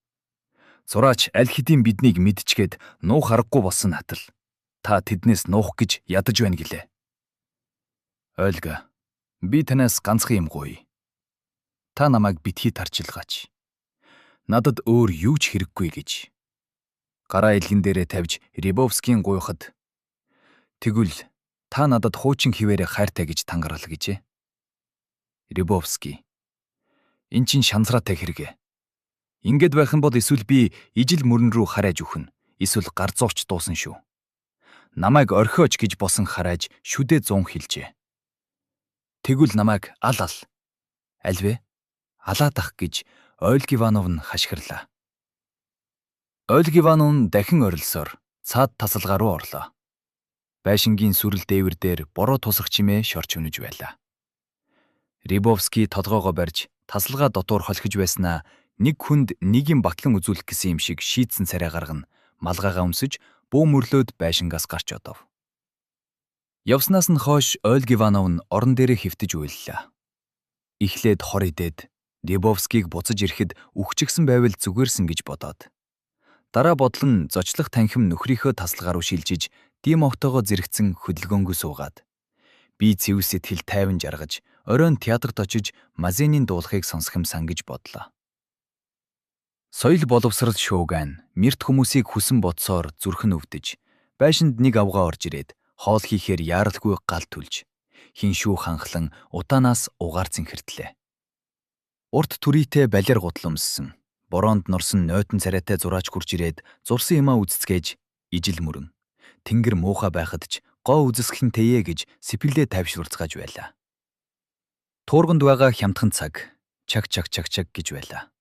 B: Зураач аль хэдийн биднийг мэдчихэд нуух аргагүй болсон натал. Та тэднээс нуух гэж ядаж байна гэлээ. Ольга, би танаас ганцхан юм гуй. Та намайг битгий тарчилгаач. Надад өөр юу ч хэрэггүй гэж. Гараа илгэн дээрээ тавьж Рябовскийн гуйхад тэгвэл та надад хуучин хിവэрэ хайртай гэж тангарал гэжээ. Рябовский. Эн чин шанзраатай хэрэг. Ингээд байх юм бол эсвэл би ижил мөрөн рүү харайж өгнө. Эсвэл гар зурч дуусан шүү. Намайг орхиоч гэж босон харайж шүдэ 100 хэлжээ. Тэгвэл намайг аль вэ? Алаадах гэж Ольга Ивановна хашгирлаа. Ольга Ивановна дахин орилсоор цаад тасалгаа руу орлоо. Байшингийн сүрэл дээвэр дээр бороо тусах чимээ шорч өнөж байлаа. Рябовский толгоогоо барьж тасалгаа дотуур холхиж байснаа нэг хүнд нийгэм батлан үзүүлэх гэсэн юм шиг шийдсэн царай гаргана малгайгаа өмсөж бүү мөрлөөд байшингаас гарч одов. Явснаас нь хойш Ольга Ивановна орон дээрээ хэвтэж уйллаа. Эхлээд хор идээд Рябовскийг буцаж ирэхэд үхчихсэн байвал зүгээрсэн гэж бодоод. Дараа бодлон зочлох танхим нөхрийнхөө тасалгаа руу шилжиж дим огтоогоо зэрэгцэн хөдөлгөөнгөө суугаад. Би цэвэр сэтгэл тайван жаргаж оройн театрт очиж Мазенийн дуулахыг сонсох юмсан гэж бодлоо. Соёл боловсрал шууган мэрт хүмүүсийг хүсэн бодсоор зүрхэн өвдөж байшинд нэг авгаа орж ирээд хоол хийхээр яаралгүй гал түлж хин шүү ханхлан утаанаас угаар зинхэртлээ. Урт түрийтэй балер гутал өмссөн бороонд норсон нойтон царайтай зураач хурж ирээд зурсан юмаа үзцгээж ижил мөрөн тэнгэр муухай байхад ч гоо үзэсгэлэн тэе гэж сэпэлдээ тавьшруулцгааж байлаа. Туурганд байгаа хямдхан цаг чаг гэж байлаа.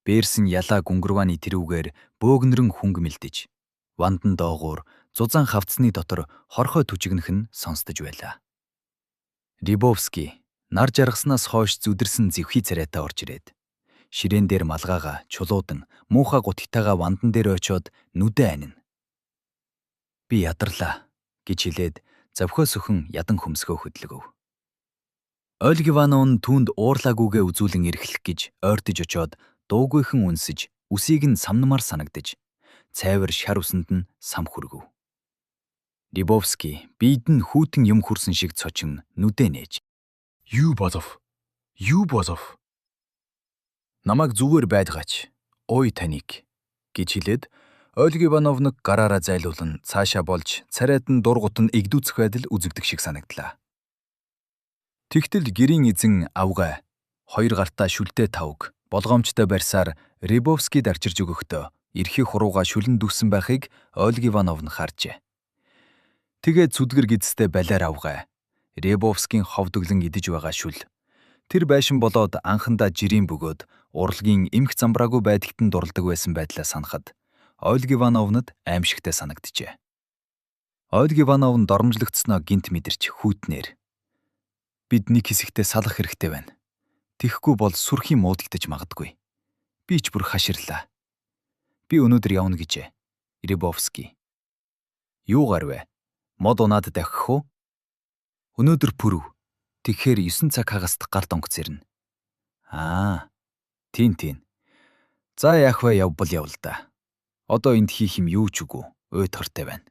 B: Бээрсэн ялаа гүнгэрвааны тэрүүгээр бөөгнөрөн хүнг мэлдэж вандан доогуур зузаан хавцны дотор хорхой түжигнэх нь сонсдож байлаа. Рябовский нар жаргаснаас хойш зүдэрсэн зэвхий царайтай орж ирээд ширээн дээр малгайгаа чулуудан муухай гутгтайгаа вандан дээр очиод нүдэ анина. Би ядарлаа гэж хэлээд завхиос өхөн ядан хөмсгөө хөдлөгөв. Ольга Ивановна түүнд уурлаагүйгээ үзүүлэн эрхлэх гэж ойртож очиод дуугүйхэн үнсэж үсийг нь самнамаар санагдаж цайвар шар усанд нь сам хүргэв. Рябовский биед нь хүүтэн юм хүрсэн шиг цочин нүдэ нээж. Юу болов? Намайг зүгээр байдгаач. Ой таник гэж хэлээд Ольга Ивановныг гараараа зайлуулан цаашаа болж царайд нь дургут нь игдүүцэх байдал үзэгдэх шиг санагдлаа. Тэгтэл гэрийн эзэн авгай хоёр гартаа шүлтэй тавг болгоомжтой барьсаар Рябовскийд арчирж өгөхдөө эрхий хурууга шүлэн дүүсэн байхыг Ольга Ивановна харжээ. Тэгээд зүдгэр гидстэй балиар авгай Рябовскийн ховдөглөн идэж байгаа шүл. Тэр байшин болоод анхандаа жирийн бөгөөд урлагийн эмх замбраагүй байдагт нь дурладаг байсан байдлаа санахад Ольга Ивановнад аимшигтай санагджээ. Ольга Ивановна доромжлогдсноо гинт мэдэрч хүүтнээр бид нэг хэсэгтээ салах хэрэгтэй байна. Тэхгүй бол сүрхийн муудалдаж магадгүй. Би ч бүр хаширлаа. Би өнөөдөр явна гэжээ. Рябовский. Юугаар вэ? Мод унаад дахих уу? Өнөөдөр пүрв. Тэгэхээр 9 цаг хагаст гарт онгоц ирнэ. Тийм. За яах вэ, явбал явл да. Одоо энд хийх юм юу ч үгүй. Уйтгартай байна.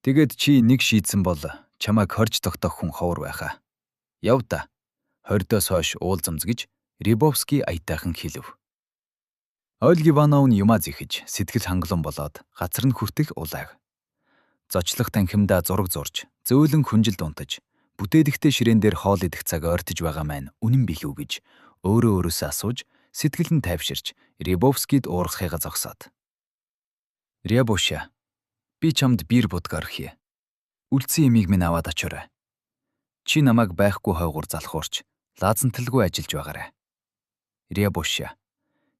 B: Тэгээд чи нэг шийдсэн бол чамайг хорж тогтоох хүн ховор байхаа. Яв да. 20-доос хойш уул зэмзгэж Рябовский аятайхан хэлв. Ольга Ивановна юмаа зихэж сэтгэл хангалуун болоод гацар нь хүртэх улайг. Зочлох танхимдаа зураг зурж, зөөлөн хүнжилд унтаж, бүтээдэгтэй ширээн дээр хоол идэх цаг ойртож байгаа маань үнэн билүү гэж өөрөөсөө асууж, сэтгэл нь тайвширч Рябовскийд уурахыгаа зогсоод. Рябоша, би чамд бир будгаар хий. Үлдсэн ямиг минь аваад очоорой. Чи намайг байхгүй хойгуур залхуурч, лаазанталгүй ажиллаж байгаарай. Рябоша,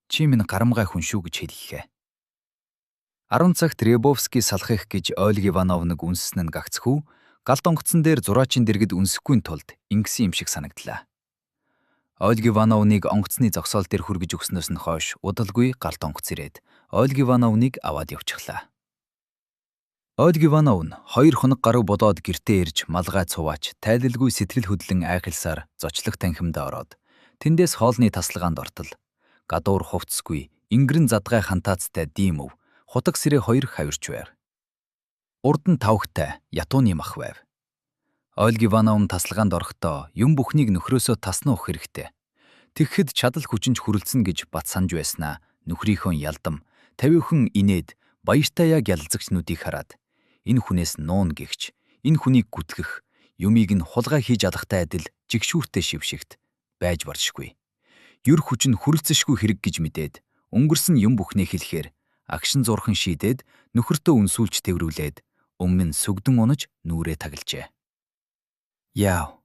B: чи минь гарамгай хүн шүү гэж хэллээ. 10 цагт Рябовский салхах гэж Ольга Ивановныг үнсэн нь гагцхүү, галт онгоцон дээр зураачийн дэргэд үнсэхгүй тулд ингэсэн юм шиг санагдлаа. Ольга Ивановныг онгоцны зогсоол дээр хүргэж өгснөөс нь хойш удалгүй галт онгоц ирээд Ольга Ивановныг аваад явчихлаа. Ольга Ивановна 2 хоног гаруй бодоод гэртээ ирж малгай цуваач тайлалгүй сэтгэл хөдлөн айхалсаар зочлох танхимдаа ороод Тэндээс хоолны тасалгаанд ортол. Гадуур хувцсгүй, ингэрэн задгай хантаацтай Димов, хутаг сэрээ 2 хавирч байв. Урд нь тавхтай ятууны мах байв. Ольга Ивановна тасалгаанд орохдоо юм бүхнийг нөхрөөсөө тасна уух хэрэгтэй. Тэгэхэд чадал хүчинч хүрэлцэн гэж бат санж байснаа нөхрийнхөө ялдам, тавиухан инээд баяртай яг ялцагч нүдийг хараад энэ хүнээс нуун гэгч, энэ хүнийг гүтгэх, юмыг нь хулгай хийж алахтай адил жигшүүртэй шившигт байж баршгүй. Юр хүч нь хүрэлцэшгүй хэрэг гэж мэдээд өнгөрсөн юм бүхнээ хэлэхээр агшин зурхан шийдээд нөхөртөө үнсүүлж тэврүүлээд өмнө нь сүгдэн унаж нүрээ таглажээ. Яав.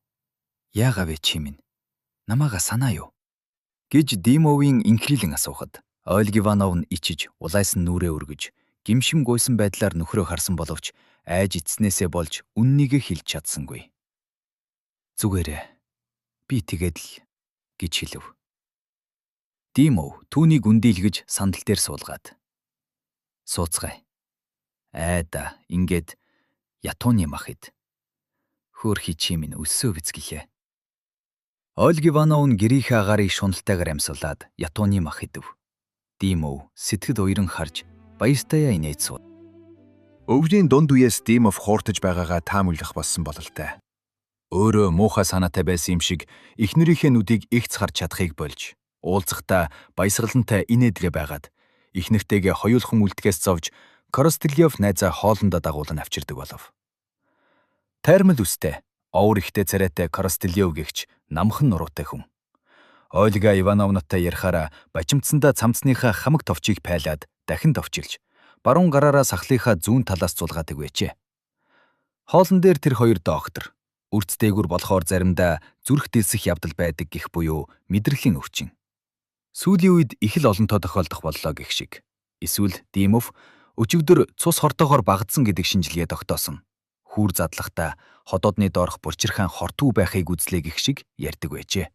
B: Яагав чи минь? Намаага санаа юу? Гэж Димовын инхрийлэн асуухад Ольга Ивановна ичиж улайсан нүрээ өргөж гимшим гуйсан байдлаар нөхрөө харсан боловч айж эцснээсээ болж үннийгээ хэлж чадсангүй. Зүгээрээ. Би тэгээд л гэж хэлв. Димов түүнийг үндийлгэж сандал дээр суулгаад. Сууцгаая. Айда ингээд ятууны мах ид. Хөөрхий чи минь өссөө бицгэлээ. Ольга Ивановна гэрийнхээ агаарыг шуналтайгаар амьсгалаад ятууны мах идэв. Димов сэтгэд уяран харж баяртайгаа инээд сууд.
A: Өвлийн дунд үеэс Димов хууртаж байгаагаа таамаглах болсон бололтой.
B: Өөрөө муухай санаатай байсан юм шиг эхнэрийнхээ нүдийг игц харж чадахыг болж уулзахдаа баясгалантай инээдгээ байгаад эхнэртэйгээ хоёулхан үлдгээс зовж Коростелёв найзаа хоолндоо дагуулan авчирдаг болов. Тайрмал үстэй, овор ихтэй царайтай Коростелёв гэгч намхан нуруутай хүн. Ольга Ивановнатай ярихаараа бачимдсандаа цамцныхаа хамаг товчийг пайлаад дахин товчилж, баруун гараараа сахлынхаа зүүн талаас зулгаадаг байжээ. Хоолн дээр тэр хоёр доктор, үрц дээгүр болохоор заримдаа зүрх дэлсэх явдал байдаг гэх буюу мэдрэлийн өвчин. Сүүлийн үед их л олонтоо тохиолдох боллоо гэх шиг. Эсвэл Димов өчигдөр цус хортоогоор багдсан гэдэг шинжилгээ тогтоосон. Хүүр задлахтаа ходоодны доорх булчирхаан хортгүй байхыг үзлээ гэх шиг ярьдаг байжээ.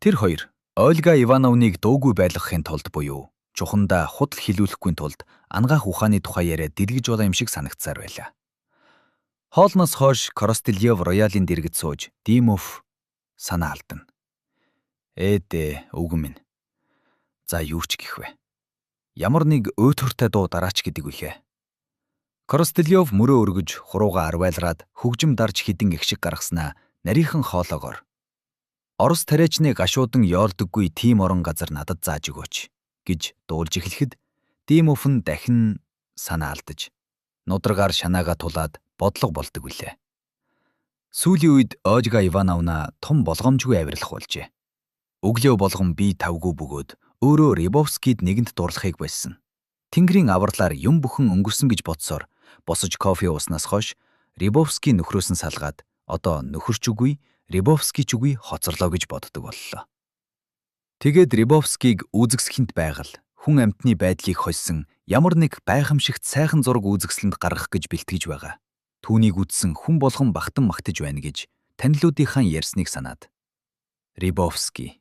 B: Тэр хоёр Ольга Ивановныг дуугүй байлгахын тулд буюу чухандаа худал хилүүлэхгүй тулд ангаах ухааны тухай яриад дэлгэж байгаа юм шиг санагцсаар байлаа. Хоолноос хойш Коростелёв роялын дэргэд сууж Димов санаа алдана. Ээдээ өвгөн минь. За юу ч гэх вэ. Ямар нэг өөтөртэй дуу дараач гэдэг үхэ. Коростелёв мөрөө өргөж хурууга арвайлраад хөгжим дарж хідэн эгшиг гаргаснаа нарийнхан хоолоогоор. Орос тариачны гашуудан yoolдоггүй тийм орон газар надад зааж өгөөч гэж дуулж эхлэхэд Димов нь дахин санаа алдаж нударгаар шанаагаа тулаад бодлого болдог үлээ. Сүүлийн үед Ольга Ивановна том болгоомжгүй авирлах болжээ. Өглөө болгон бие тавгүй бөгөөд өөрөө Рябовскийд нэгэнт дурлахыг болсон. Тэнгэрийн авралаар юм бүхэн өнгөрсөн гэж бодсоор босож кофе ууснаас хойш Рябовский нөхрөөс нь салгаад одоо нөхөрч үгүй, Рябовский ч үгүй хоцорлоо гэж боддог боллоо. Тэгээд Рябовскийг үүзэгсэхинт байгаль, хүн амьтны байдлыг хольсон ямар нэг гайхамшигт сайхан зураг үүзэгслэнд гаргах гэж бэлтгэж байгаа. Түүнийг үтсэн хүн болгон багтан магтаж байна гэж танилуудынхаа ярьсныг санаад. Рябовский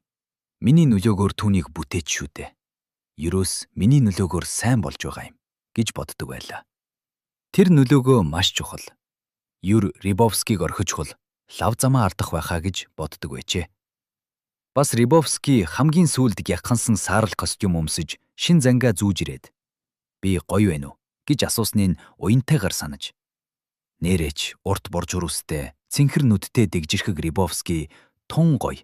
B: миний нөлөөгөөр түүнийг бүтээч шүү дээ. Ерөөс миний нөлөөгөөр сайн болж байгаа юм гэж боддог байлаа. Тэр нөлөөгөө маш чухал. Юр Рябовскийг орхиж хул лав замаа алдах байхаа гэж боддог байжээ. Бас Рябовский хамгийн сүүлд гягхансан саарал костюм өмсөж шин зангаа зүүж ирээд би гоё байна уу гэж асуусны нь уянтайгаар санаж. Нэрээч урт борж өрөстэй цэнхэр нүдтэй дэгжирхэг Рябовский тун гоё.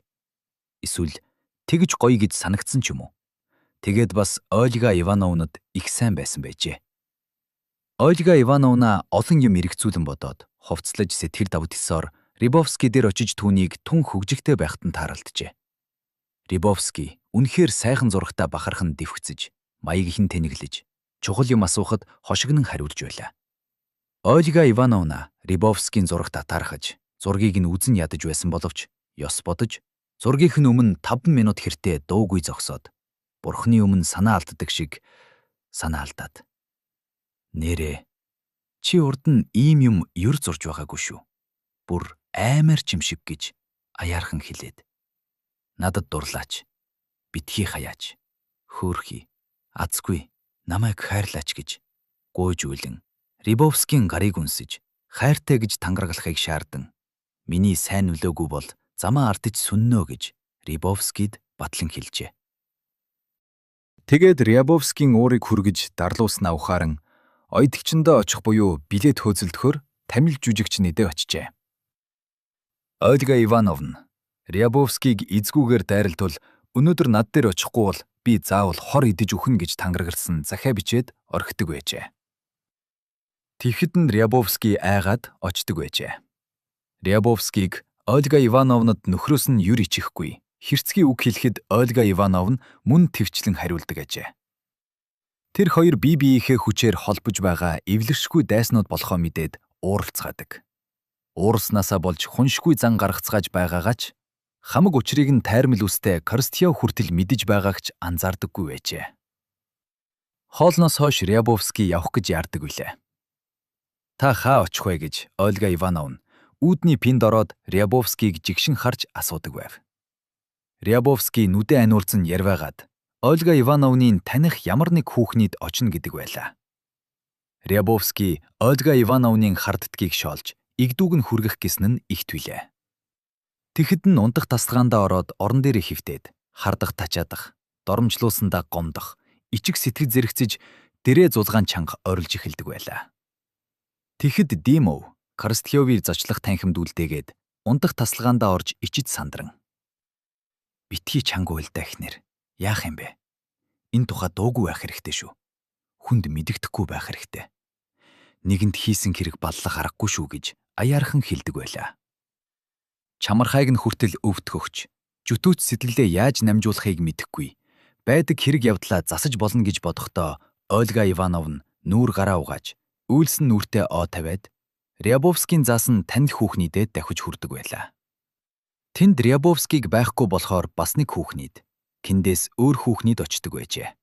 B: Эсвэл тэгж гоё гэж санагдсан ч юм уу. Тэгээд бас Ольга Ивановнад их сайн байсан байжээ. Ольга Ивановна олон юм эргцүүлэн бодоод хувцлаж сэтгэл давтсаар Рябовский дээр очиж түүнийг түн хөгжигтэй байхад нь тааралджээ. Рябовский үнэхээр сайхан зурагтаа бахархан дэвхцэж, маяг ихэн тэнэглэж, чухал юм асуухад хошигнон хариулж байлаа. Ольга Ивановна Рябовскийн зурагт татаархаж, зургийг нь үзэн ядаж байсан боловч ёс бодож, зургийнх нь өмнө 5 минут хэртээ дуугүй зогсоод, бурхны өмнө санаа алддаг шиг санаа алдаад. Нэрээ чи урд нь ийм юм юр зурж байгаагүй шүү. Бүр аймаар чимшиг гэж аяархан хэлээд. Надад дурлаач. Битгий хаяач. Хөөрхий. Азгүй. Намайг хайрлаач гэж гуйж үйлэн Рябовскийн гарыг үнсэж хайртай гэж тангаргалахыг шаардсан. Миний сайн нөлөөгүй бол замаа артиж сүннөө гэж Рябовскийд батлан хэлжээ. Тэгээд Рябовскийн уурыг хүргэж дарлууснаа ухааран ойдогчондоо очих буюу билет хөөцөлдөхөөр тамил жүжигч нэдэ очижээ. Ольга Ивановна, Рябовскийг эзгүүгээр дайралтвал өнөөдөр над дээр очихгүй бол би заавал хор идэж өхнө гэж тангарагсан захиа бичээд орхидог байжээ. Тэгэхэд нь Рябовский айгаад очдог байжээ. Рябовскийг Ольга Ивановнад нөхрөөс нь юр ичихгүй. Хэрцгий үг хэлэхэд Ольга Ивановна мөн твчлэн хариулдаг ажээ. Тэр хоёр бие биеийнхээ хүчээр холбож байгаа эвлэршгүй дайснууд болохоо мэдээд ууралцгаадаг. Ууралснаасаа болж хуншгүй зан гаргацгааж байгаагаач хамаг учрыг нь тайрмал үстэй Коростьев хүртэл мэдэж байгаагч анзаардаггүй байжээ. Хоолноос хойш Рябовский явах гэж яардаг билээ. Та хаа очих вэ гэж Ольга Ивановна үүдний пинд ороод Рябовскийг жигшин харж асуудаг байв. Рябовский нүдэ аниулзан ярвайгаад Ольга Ивановнын таних ямар нэг хүүхнийд очно гэдэг байлаа. Рябовский Ольга Ивановнын харддгийг шоолж игдүүг нь хүргэх гэсэн нь ихт билээ. Тэгэхэд нь унтах тасалгаандаа ороод орон дээр хөвтөөд хардах тачаадах, доромжлуулсандаа гомдох, ичиг сэтгэл зэрэгцэж дэрээ зулгаан чанга орилж эхэлдэг байлаа. Тэгэхэд Димов Коростьевыг зочлох танхимд үлдээгээд унтах тасалгаандаа орж ичиж сандран. Битгий чанга уйлдаа эхнэр. Яах юм бэ? Энэ тухай дуугүй байх хэрэгтэй шүү. Хүнд мэдэгдэхгүй байх хэрэгтэй. Нэгэнд хийсэн хэрэг баллах аргагүй шүү гэж аяархан хэлдэг байлаа. Чамархайг нь хүртэл өвтгөхч, жүтүүц сэтгэлдээ яаж намжуулахыг мэдэхгүй. Байдаг хэрэг явдлаа засаж болно гэж бодохдоо Ольга Ивановна нүүр гараа угааж, үйлс нь нүртээ оо тавиад Рябовскийн заасан таних хүүхнийдээ дахиж хүрдэг байлаа. Тэнд Рябовскийг байхгүй болохоор бас нэг хүүхнийд, тэндээс өөр хүүхнийд очдог байжээ.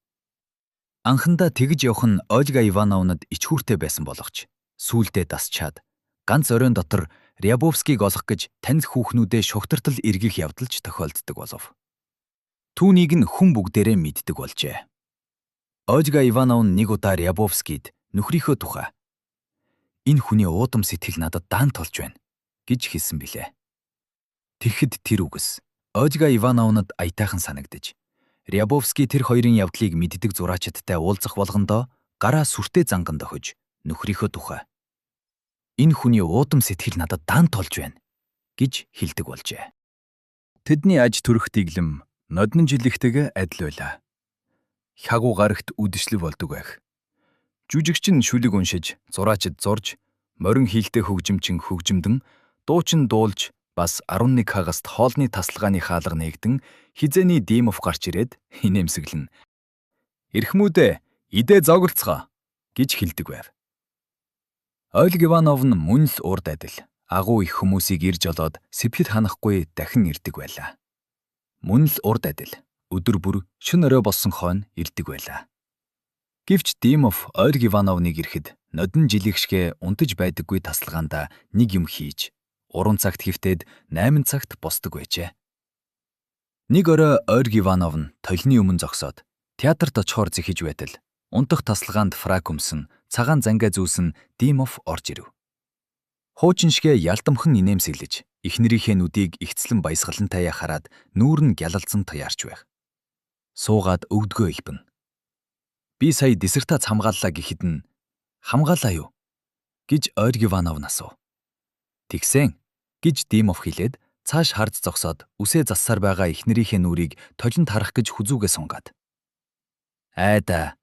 B: Анхандаа тэгж явах нь Ольга Ивановнад ичхүүртэй байсан болохч сүүлдээ дасчаад ганц оройн дотор Рябовскийг олох гэж таних хүүхнүүдээ шугтартал эргэх явдалч тохиолддог болов. Түүнийг нь хүн бүгдээрээ мэддэг болжээ. Ольга Ивановна нэг удаа Рябовскийд нөхрийнхөө тухай "Энэ хүний уудам сэтгэл надад даан толж байна" гэж хэлсэн билээ. Тэгэхэд тэр үгс Ольга Ивановнад аятайхан санагдаж, Рябовский тэр хоёрын явдлыг мэддэг зураачдтай уулзах болгондоо гараа сүртэй занган дохиж нөхрийнхөө тухай "Энэ хүний уудам сэтгэл надад даан толж байна" гэж хэлдэг болжээ. Тэдний аж төрөх дэглэм нодон жилигтэйгээ адил байлаа. Хягу гарагт үдэшлэг болдог байх. Жүжигч нь шүлэг уншиж, зураачд зурж, морин хийлтэй хөгжимчин хөгжимдөн, дуучин дуулж, бас 11 хагаст хоолны тасалгааны хаалга нээгдэн хизээний Димов гарч ирээд инээмсэглэн "Эрхмүүдээ идээ зоголцгоо" гэж хэлдэг байв. Ольга Ивановна мөн л урд адил агуу их хүмүүсийг ирж олоод сэбхэд ханахгүй дахин ирдэг байлаа. Мөн л урд адил өдөр бүр шөн орой болсон хойно ирдэг байлаа. Гэвч Димов Ольга Ивановныг ирэхэд нодон жилигшгэ унтаж байдаггүй тасалгаандаа нэг юм хийж 3 цагт хөвтөөд 8 цагт босдог байжээ. Нэг орой Ольга Ивановна толны өмнө зогсоод театрт очихоор зэхэж байтал унтах тасалгаанд фрак өмсөн цагаан зангаа зүүсэн Димов орж ирэв. Хуучиншгэ ялтамхан инээмсэглэж эхнэрийнхээ нүдийг ихцлэн баясгалантай хараад нүүр нь гялалзан туяарч байх. Суугаад өвдгөө илбэн. "Би сая диссертац хамгааллаа" гэхэд нь "Хамгаалаа юу?" гэж Ольга Ивановна асуув. "Тэгсэн" гэж Димов хэлээд цааш харж зогсоод үсээ зассаар байгаа эхнэрийнхээ нүрийг толинд харах гэж хүзүүгээ сунгаад. "Айда,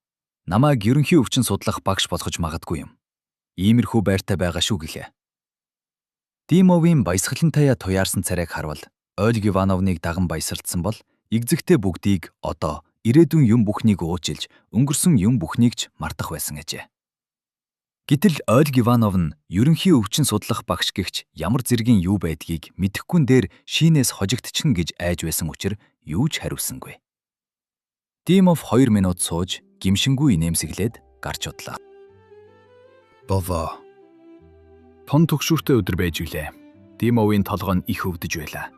B: намайг ерөнхий өвчин судлах багш болгож магадгүй юм. Иймэрхүү байртай байгаа шүү" гэлээ. Димовын баясгалантайа туяарсан царайг харвал Ольга Ивановныг даган баясарлсан бол игзэгтэй бүгдийг одоо ирээдүйн юм бүхнийг уужилж өнгөрсөн юм бүхнийг ч мартах байсан ажээ. Гэтэл Ольга Ивановна ерөнхий өвчин судлах багш гэгч ямар зэргийн юу байдгийг мэдэхгүйн дээр шинээс хожигдчихна гэж айж байсан учраас юу ч хариулсангүй. Димов 2 минут сууж гимшингүй инээмсэглээд гарч удлаа. Бова. Тон төгшүүртэй өдөр байж гэлээ. Димовын толгой нь их өвдөж байлаа.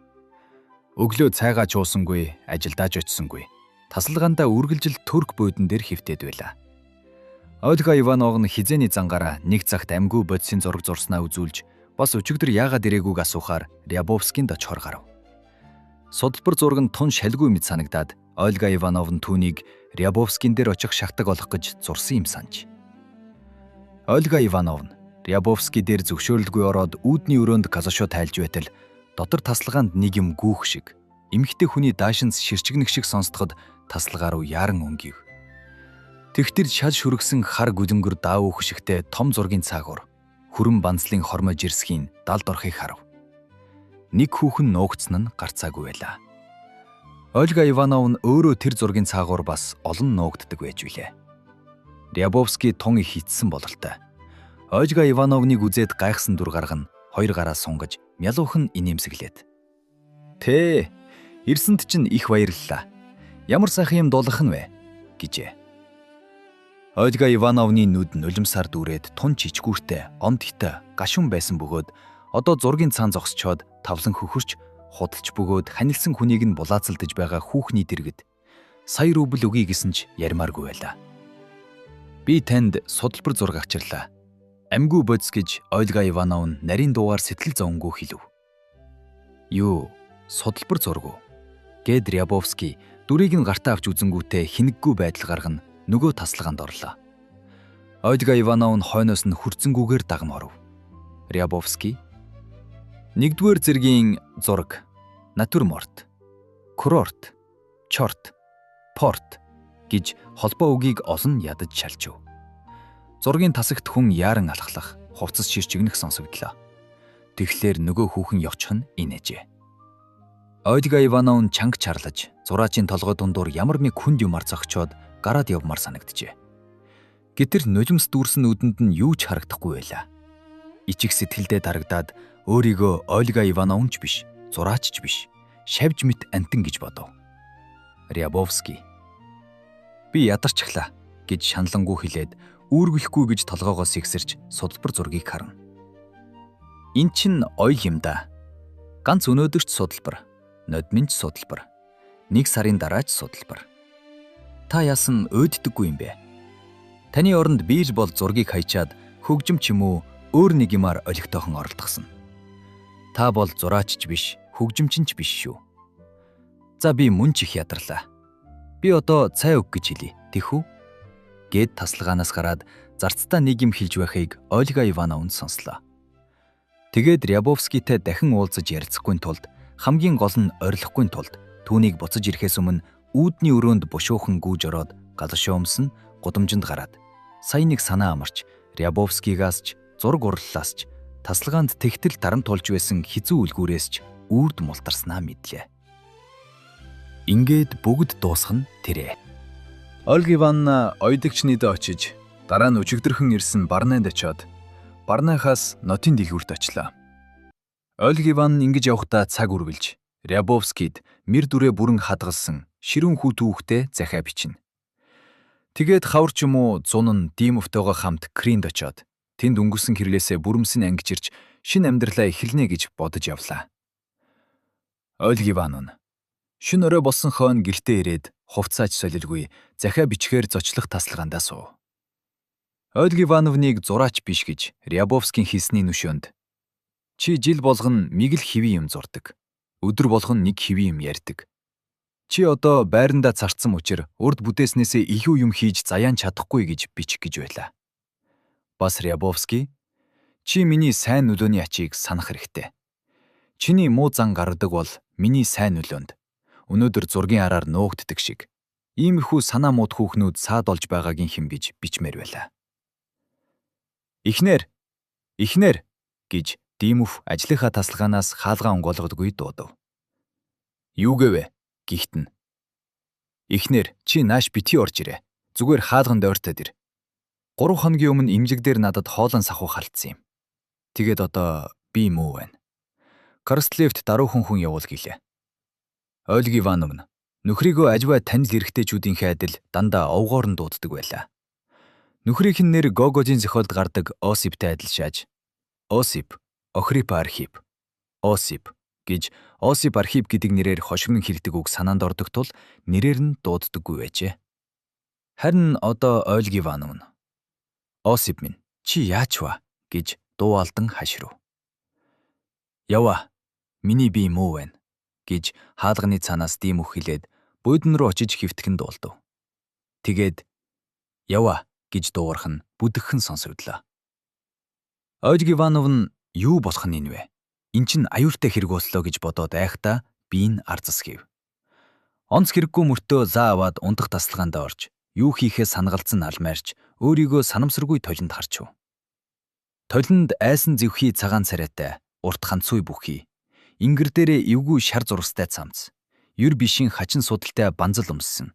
B: Өглөө цайгаа чуусангүй, ажилдаа ч очисонгүй. Тасалгаандаа үргэлжил төрк буудан дээр хөвтөөд байлаа. Ольга Ивановна хизээний зангаараа нэг цагт амьгүй бодисын зураг зурснаа үзүүлж, бас өчигдөр яагаад ирээгүйг асуухаар Рябовскийнд очихоор гарав. Судалбар зураг нь тун шалгүй мэт санагдаад Ольга Ивановна түүнийг Рябовскин дээр очих шахтаг олох гэж зурсан юм санаж. Ольга Ивановна Рябовский дээр зөвшөөрөлгүй ороод үүдний өрөөнд казашоо тайлж байтал дотор тасалгаанд нэг юм гүүх шиг эмэгтэй хүний даашинс ширчгэнэх шиг сонсдоход тасалгаа руу яран өнгөв. Тэгтэр шал шүргсэн хар гүлэнгөр даавуух шигтэй том зургийн цаагуур хүрэн банцлын хормой жирсхийн далд орохыг харав. Нэг хүүхэн нуугдсан нь гарцаагүй байлаа. Ольга Ивановна өөрөө тэр зургийн цаагуур бас олон нуугддаг байж билээ. Рябовский тун их хитсэн бололтой. Ольга Ивановныг үзээд гайхсан дүр гаргана хоёр гараа сунгаж мялуухан инээмсэглээд. Тэ, ирсэнд чинь их баярлалаа. Ямар сайхан юм дуулах нь вэ гэжээ. Ольга Ивановны нүд нулимсаар дүүрээд тун чичгүүртэй, онд хитэй, гашуун байсан бөгөөд одоо зургийн цаан зогсчоод тавлан хөхөрч, худалч бөгөөд ханилсан хүнийг нь булаацалдаж байгаа хүүхний дэргэд сая рубль өгье гэсэн ч ярмааргүй байлаа. Би танд судалбар зураг авчирлаа. Амьгүй бодис гэж Ольга Ивановна нарийн дуугаар сэтгэл зовонгүй хэлв. Юу, судалбар зураг уу? Гэд Рябовский дүрийг нь гартаа авч үзэнгүүтээ хинэггүй байдал гаргана нөгөө тасалгаанд орлоо. Ольга Ивановна хойноос нь хүрцэнгүүгээр дагам оров. Рябовский нэгдүгээр зэргийн зураг, натюрморт, курорт, чорт, порт гэж холбоо үгийг олон ядаж шалжив. Зургийн тасагт хүн яаран алхлах, хувцас ширчгэнэх сонсогдлоо. Тэгэхээр нөгөө хүүхэн явчих нь инээжээ. Ольга Ивановна чанга чарлаж, зураачийн толгой дундуур ямар нэг хүнд юмар зогчоод гараад явмаар санагджээ. Гэтэр нулимс дүүрсэн нүдэнд нь юу ч харагдахгүй байлаа. Ичих сэтгэлдээ дарагдаад өөрийгөө Ольга Ивановнач биш, зураачч биш, шавж мэт антин гэж бодов. Рябовский би ядарчихлаа гэж шаналнгуй хэлээд үүргэлэхгүй гэж толгоогоос ихсэрч судалбар зургийг харна. Эн чин ойл юм да. Ганц өнөөдөрч судалбар, нодминч судалбар, нэг сарын дараач судалбар. Та яасан өөддөггүй юм бэ? Таны оронд би л бол зургийг хайчаад хөгжим ч юм уу өөр нэг юмар олигтойхон оролдосон. Та бол зураачч биш, хөгжимчин ч биш шүү. За би мөн ч их ядарлаа. Би одоо цай өг гэж хэлье, тийх үү? Гэд тасалгаанаас гараад зарцтай нэг юм хэлж байхыг Ольга Ивановна сонслоо. Тэгээд Рябовскийтэй дахин уулзаж ярилцахгүй тулд, хамгийн гол нь орилохгүй тулд түүнийг буцаж ирэхээс өмнө үүдний өрөөнд бушуухан гүйж ороод галшоо өмсөн гудамжинд гараад сая нэг санаа амарч Рябовскийгаас ч зураг урлалаас ч тасалгаанд тэгтэл дарамт тулж байсан хизүү үлгүүрээс ч үрд мултарснаа мэдлээ. Ингээд бүгд дуусгана тэрэ. Ольга Ивановна ойдогчнийдээ очиж дараа нь өчигдөрхөн ирсэн Барнайд очиод Барнайхаас нотын дэлгүүрт очлоо. Ольга Ивановна ингэж явхдаа цаг үргэлж Рябовскийд мэр дүрээ бүрэн хадгалсан ширүүн хүү түүхтэй захиа бичнэ. Тэгээд хавар ч юм уу зун нь Димовтойгоо хамт Кринд очиод тэнд өнгөрсөн хэрлээсээ бүрэмсэн ангижирч шинэ амьдралаа эхэлнэ гэж бодож явлаа. Ольга Ивановна шин орой болсон хойно гэртээ ирээд хувцаач солилгүй захиа бичгээр зочлох тасалгаандаа суув. Ольга Ивановныг зураач биш гэж Рябовскийн хийсний нүшөөнд чи жил болгон мигэл хэвий юм зурдаг. Өдөр болгон нэг хэвий юм ярьдаг. Чи одоо байрандаа зарцсан учир урд бүтээснээсээ илүү юм хийж заяан чадахгүй гэж бичих гэж байлаа. Бас Рябовский чи миний сайн нөлөөний ачийг санах хэрэгтэй. Чиний муу зан гаргадаг бол миний сайн нөлөөнд өнөөдөр зургийн араар нуугддаг шиг иймэрхүү санаа мууд хүүхнүүд саад олж байгаагийн хэн биж бичмээр байлаа. Ихнэр гэж Димов ажлынхаа тасалгаанаас хаалгаа онгойлгодгүй дуудав. Юу гэвэ гихтэн. Ихнэр чи нааш битгий орж ирээ. Зүгээр хаалганд ойртоод ир. 3 хоногийн өмнө имлэг дээр надад хоолон сахуу халтсан юм. Тэгээд одоо би муу байна. Корстлевт даруухан хүн явуул гэлээ. Ольга Ивановна нөхрийгөө ажваа танил эрэгтэйчүүдийнхээ адил дандаа овгоор нь дууддаг байлаа. Нөхрийнх нь нэр Гогожийн зохиолд гардаг Осиптэй адилшааж Осип, Охрип Архип, Осип гэж Осип Архип гэдэг нэрээр хошигнон хэрдэг үг санаанд ордог тул нэрээр нь дууддаггүй байжээ. Харин одоо Ольга Ивановна Осип минь чи яач вэ гэж дуу алдан хашрав. Яваа. Миний бие муу байна. гэж хаалганы цаанаас дийм үг хэлээд буудан руу очиж хөвтгөн дуулдав. Тэгээд яваа гэж дуугарах нь бүдэгхэн сонсогдлоо. Ольга Ивановна юу болох нь энэ вэ? Эн чинь аюултай хэрэг боллоо гэж бодоод айхдаа би энэ арзасхийв. Онц хэрэггүй мөртөө зааваад ундах тасалгаанд орж, юу хийхээ санагалзан алмаарч өөрийгөө санамсаргүй толинд харчв. Толинд айсан зэвхий цагаан царайтай, урт ханцуй бүхий, ингэр дээрээ эвгүй шар зурстай цамц, юр бишийн хачин судалтай банзал өмссөн,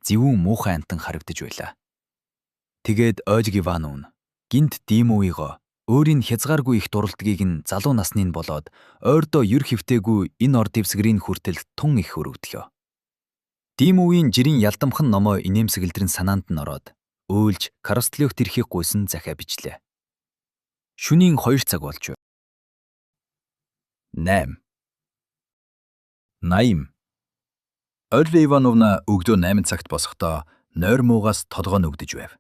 B: зэвүүн муухай амтан харагдаж байлаа. Тэгээд Ольга Ивановна гинт Димовыгоо өөрийн хязгааргүй их дуралдгийг нь залуу насны нь болоод ойрдоо юр хөвтэйгүй энэ ор дэвсгэрийн хүртэл тун их өрөвдлөө. Димовын жирийн ялдамхан номоо инээмсэгэлдрэн санаанд нь ороод өөлж Коростелёвт ирэхийг гуйсан захиа бичлээ. Шөнийн 2 цаг болж. 8. 80. Ольга Ивановна өглөө 8 цагт босохдоо нойр муугаас толгой нүгдэж байв.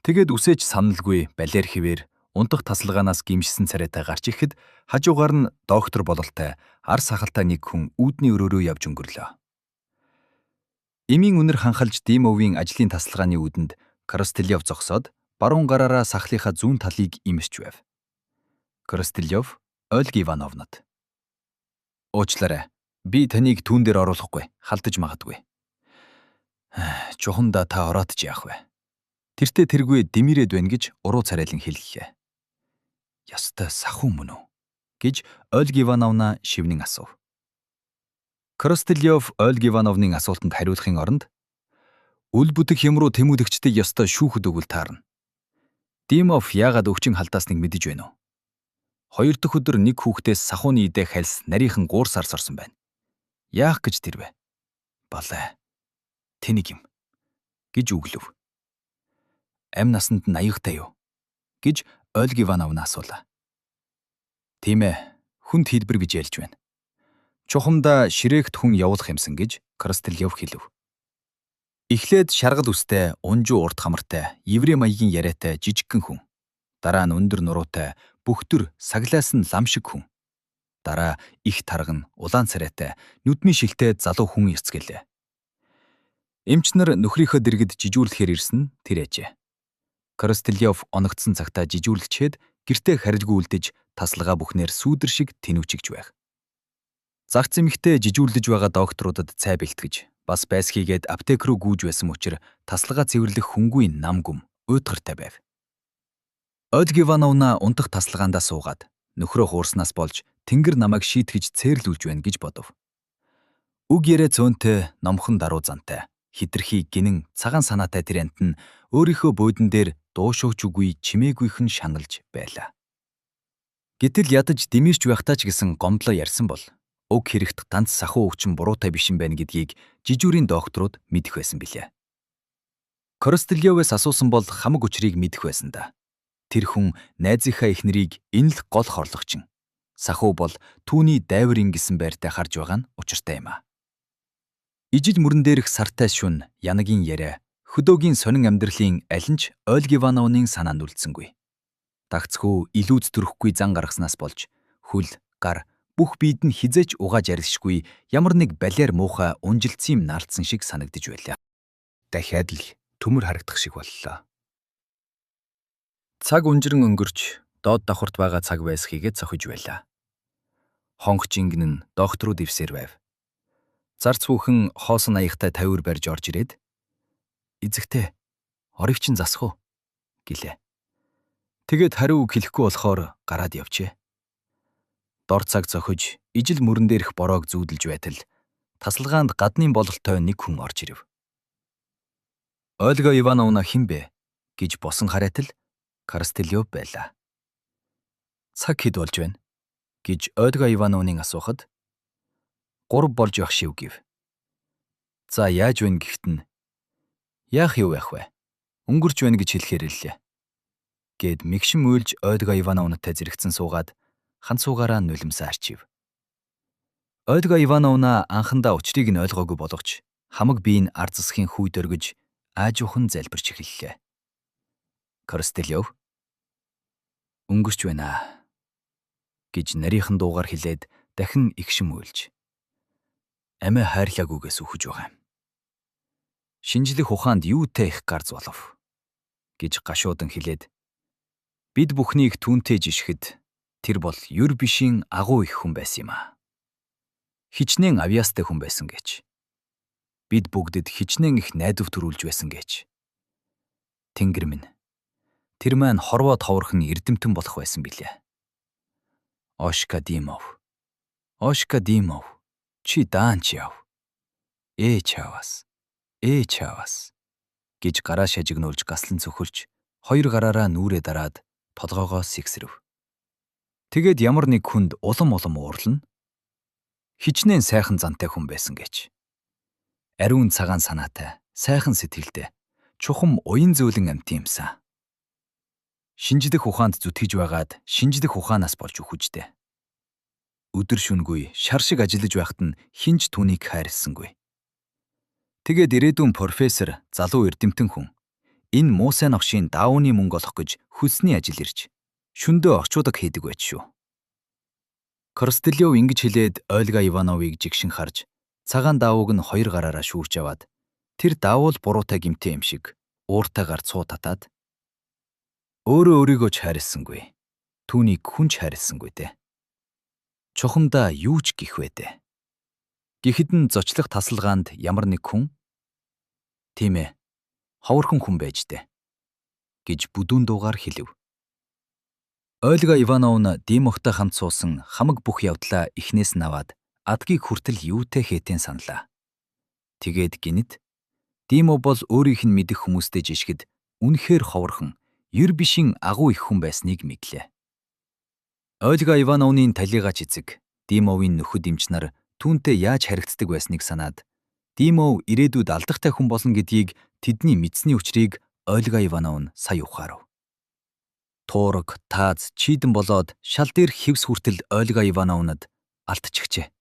B: Тэгээд үсэж саналгүй балер хിവэр унтах тасалгаанаас гимшсэн царайтай гарч ирэхэд хажуугаар нь доктор бололтой ар сахалтай нэг хүн үүдний өрөөрөө явж өнгөрлөө. Эмийн үнэр ханхалж Димовын ажлын тасалгааны үүдэнд Коростелёв зогсоод баруун гараараа сахлынхаа зүүн талыг имсч байв. Коростелёв Ольга Ивановнад: "Уучлаарай. Би таныг түүн дээр оруулахгүй, халдаж магадгүй. Чухамдаа та ороод ч яах вэ? Тэртээ тэргүй дэмирээд байна гэж уруу царайлан хэллээ." "Ястай сахуу мөн үү?" гэж Ольга Ивановна шивнэн асуув. Коростелёв Ольга Ивановны асуултанд хариулахын оронд "Үл бүтэх юм руу тэмүүлэгчдийг ёстой шүүхэд өгвөл таарна. Димов яагаад өвчин халдаасныг мэдэж байна уу? 2 дахь өдөр нэг хүүхдээс сахууны идэ хальс нарийнхан 3 сар сорсон байна. Яах гэж тэр вэ? Балай. Тэнийг юм" гэж үглэв. "Амь насанд нь аягатай юу?" гэж Ольга Ивановна асуулаа. "Тийм ээ, хүнд хэлбэр гэж ялж байна. Чухамдаа ширээгт хүн явуулах юмсан" гэж Коростелёв хэлв. Эхлээд шаргал үстэй, унжуу урт хамартай, еврей маягийн яриатай жижигхэн хүн. Дараа нь өндөр нуруутай, бүхтөр, саглаас нь лам шиг хүн. Дараа их тарган, улаан царайтай, нүдний шилтэй залуу хүн эцгэлээ. Эмч нар нөхрийнхөө дэргэд жижүүрлэхээр ирсэн нь тэр ажээ. Коростелёв оногдсон цагтаа жижүүрлэчээд гэртээ харилгүй үлдэж тасалгаа бүхнээр сүүдэр шиг тэнүүчигж байх. Загц эмэгтэй жижүүрлэж байгаа докторуудад цай бэлтгэж, бас байсхийгээд аптек руу гүйж байсан учраас тасалгаа цэвэрлэх хүнгүй нам гүм уйтгартай байв. Ольга Ивановна унтах тасалгаандаа суугаад нөхрөө хуурснаас болж тэнгэр намайг шийтгэж цээрлүүлж байна гэж бодов. Үг яриа цөөнтэй, номхон даруу зантай, хитрхи гинэн цагаан санаатай тэр амт нь өөрийнхөө буудан дээр дуушууч үгүй чимээгүйхэн шаналж байлаа. Гэтэл ядаж дэмэрч байхдаа ч гэсэн гомдлоо ярьсан бол уг хэрэгт ганц сахуу өвчин буруутай биш юм байна гэдгийг жижүүрийн докторууд мэдэх байсан билээ. Коростелёвээс асуусан бол хамаг учрыг мэдэх байсан да. Тэр хүн найзынхаа эхнэрийг энэ л гол хорлогчин. Сахуу бол түүний дайвар ингэсэн байртай харж байгаа нь учиртай юм а. Ижил мөрөн дээрх сартай шүн, янагийн яриа, хөдөөгийн сонин амьдралын аль нь ч Ольга Ивановны санаанд үлдсэнгүй. Дагцхүү илүүц төрөхгүй зан гаргаснаас болж хүл, гар, бүх биед нь хизээч угааж арилшгүй ямар нэг балиар муухай унжилтсан юм наалтсан шиг санагдаж байлаа. Дахиад л төмөр харагдах шиг боллоо. Цаг унжиран өнгөрч доод давхарт байгаа цаг байсхийгээ цохиж байлаа. Хонгоч ингэн нь докторууд ивсээр байв. Зарц бүхэн хоосон аягтай тавир барьж орж ирээд "Эзэгтэй, орыг чин засах уу?" гэлээ. Тэгээд хариу үг хэлэхгүй болохоор гараад явжээ. Дор цаг зохиж, ижил мөрөн дээрх бороог зүүдэлж байтал тасалгаанд гадны бололтой нэг хүн орж ирэв. "Ольга Ивановна хэн бэ?" гэж босон хараатал Коростелёв байлаа. "Цаг хэд болж байна?" гэж Ольга Ивановнын асуухад 3 болж явах шив гэв. "За яаж вэ гэхт нь яах юу байх вэ? Өнгөрч байна гэж хэлэхээр лээ." Гэд мэгшин уйлж Ольга Ивановнатай зэрэгцэн суугаад ханцуугаараа нулимсаа арчив. Ольга Ивановна анхандаа учрыг нь ойлгоогүй боловч хамаг биеийн ар засгийн хүй дөргиж аажуухан залбирч эхэллээ. Коростелёв "Өнгөрч байна" гэж нарийнхан дуугаар хэлээд дахин игшин уйлж Амиа хайрлаагүйгээс үхэж байгаа юм. Шинжлэх ухаанд юутай их гарз болов гэж гашуудан хэлээд бид бүхнийг түүнтэй жишгэд тэр бол юр бишийн агуу их хүн байсан юм а. Хичнээн авьяастай хүн байсан гэж. Бид бүгдэд хичнээн их найдвар төрүүлж байсан гэж. Тэнгэр минь. Тэр маань хорвоо товорхон эрдэмтэн болох байсан билээ. Ошка Димов. Чи даанч яв. Чавас гэж гараа шажигнуулж гаслан цөхөлж хоёр гараараа нүрээ дараад толгоогоо сэгсрэв. Тэгээд ямар нэг хүнд улам уурлана. Хичнээн сайхан зантай хүн байсан гэж. Ариун цагаан санаатай, сайхан сэтгэлтэй, чухам уян зөөлөн амт юмсан. Шинжлэх ухаанд зүтгэж байгаад шинжлэх ухаанаас болж үхвэжтэй. Өдөр шөнөгүй шар шиг ажиллаж байхад нь хинч түүнийг хайрлсангүй. Тэгээд ирээдүйн профессор залуу эрдэмтэн хүн энэ муусай новшийн даавны мөнгө олох гэж хөлсний ажил ирж шөндөө орчуудаг хийдэг байт шүү. Корстелёв ингэж хэлээд Ольга Ивановыг жигшин харж цагаан даавууг нь хоёр гараараа шүүрч аваад тэр даавал буруутай гимтэй юм шиг ууртайгаар цуу татаад өөрийгөө ч хайрлсангүй. Түүнийг хүн ч хайрлсангүй дээ. Чухамдаа юу ч гих байдэ. Гэхэд нь зочлох тасалгаанд ямар нэг хүн тийм ээ ховорхон хүн байж дээ гэж бүдүүн дуугаар хэлв. Ольга Ивановна Димовтай хамт суусан хамаг бүх явдлаа эхнээс нь аваад адгийг хүртэл юутай хэтэн саналаа. Тэгээд гинэд Димов бол өөрийнх нь мэдэх хүмүүстэй жишгэд үнэхээр ховорхон ер бишийн агуу их хүн байсныг мэдлээ. Ольга Ивановны талигач эцэг Димовын нөхөд эмч нар түүнтэй яаж харагддаг байсныг санаад Димов ирээдүйд алдахтай хүн болно гэдгийг тэдний мэдсэний учрыг Ольга Ивановна сая ухаарав. Туураг, тааз, чийдэн болоод шал дээр хевс хүртэл Ольга Ивановнад алдчихжээ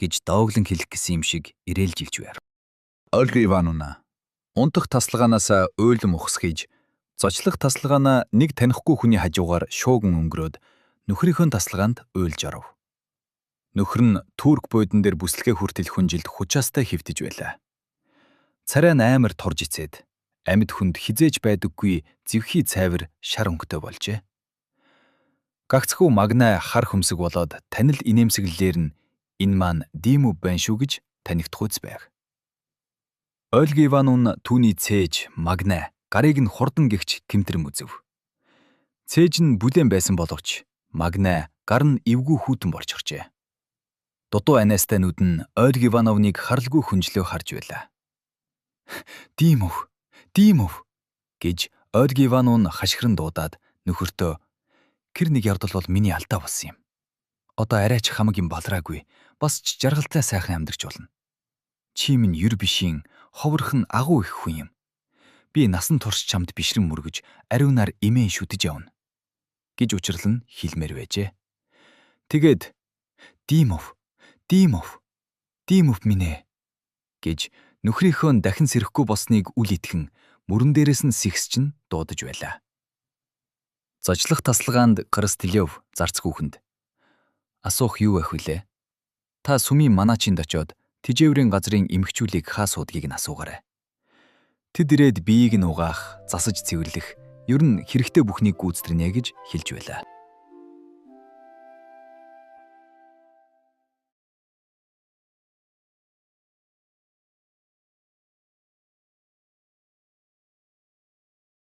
B: гэж дооглон хэлэх гэсэн юм шиг ирээлжилж байр.
A: Ольга Ивановна унтах тасалгаанаас уйлм ухсхийж зочлох тасалгаанаа нэг танихгүй хүний хажуугаар шууган өнгөрөөд нөхрийнхөө тасалгаанд уйлж оров. Нөхөр нь турк буудан дээр бүслэгээ хүртэл хүнжилд хучаастай хөвтөж байлаа. Царай нь амар турж ицээд амьд хүнд хизээж байдаггүй зэвхий цайвар шар өнгөтэй болжээ. Гагцхүү магнай хар хөмсг болоод танил инээмсэглэлээр нь энэ маань Димов байна шүү гэж танигдахуйц байг. Ольга Ивановна түүний цээж магнай гарыг нь хурдан гихч гэмтрэм үзв. Цээж нь бүлээн байсан боловч магнай гар нь эвгүй хүүтэн болж оржээ. Дутуу анаастай нүд нь Ольга Ивановныг харалгүй хүнжлөө харж байлаа. Димов гэж Ольга Ивановна хашгиран дуудаад нөхөртөө "Гэр нэг явдал бол миний алдаа болсон юм. Одоо арайч хамаг юм балраагүй, бас ч жаргалтай сайхан амьдарч болно. Чи минь ер бишийн ховорхон агуу их хүн юм. Би насан турш чамд бишрэн мөргөж ариунаар имээ шүтэж явна" гэж учрлан хэлмээр байжээ. Тэгээд Димов минь ээ гэж нөхрийнхөө дахин сэрэхгүй болсныг үл итгэн мөрөн дээрээс нь сэгсчин дуудаж байлаа. Зочлох тасалгаанд Корстелёв зарц хүүхэнд "Асуух юу байх вүлээ? Та сүмийн манаачинд очиод тижээврийн газрын эмгчүүлийг хаа суудгийг нь асуугаарай. Тэд ирээд биеийг нь угаах, засаж цэвэрлэх, ер нь хэрэгтэй бүхнийг гүйцэтгэнэ" гэж хэлж байлаа.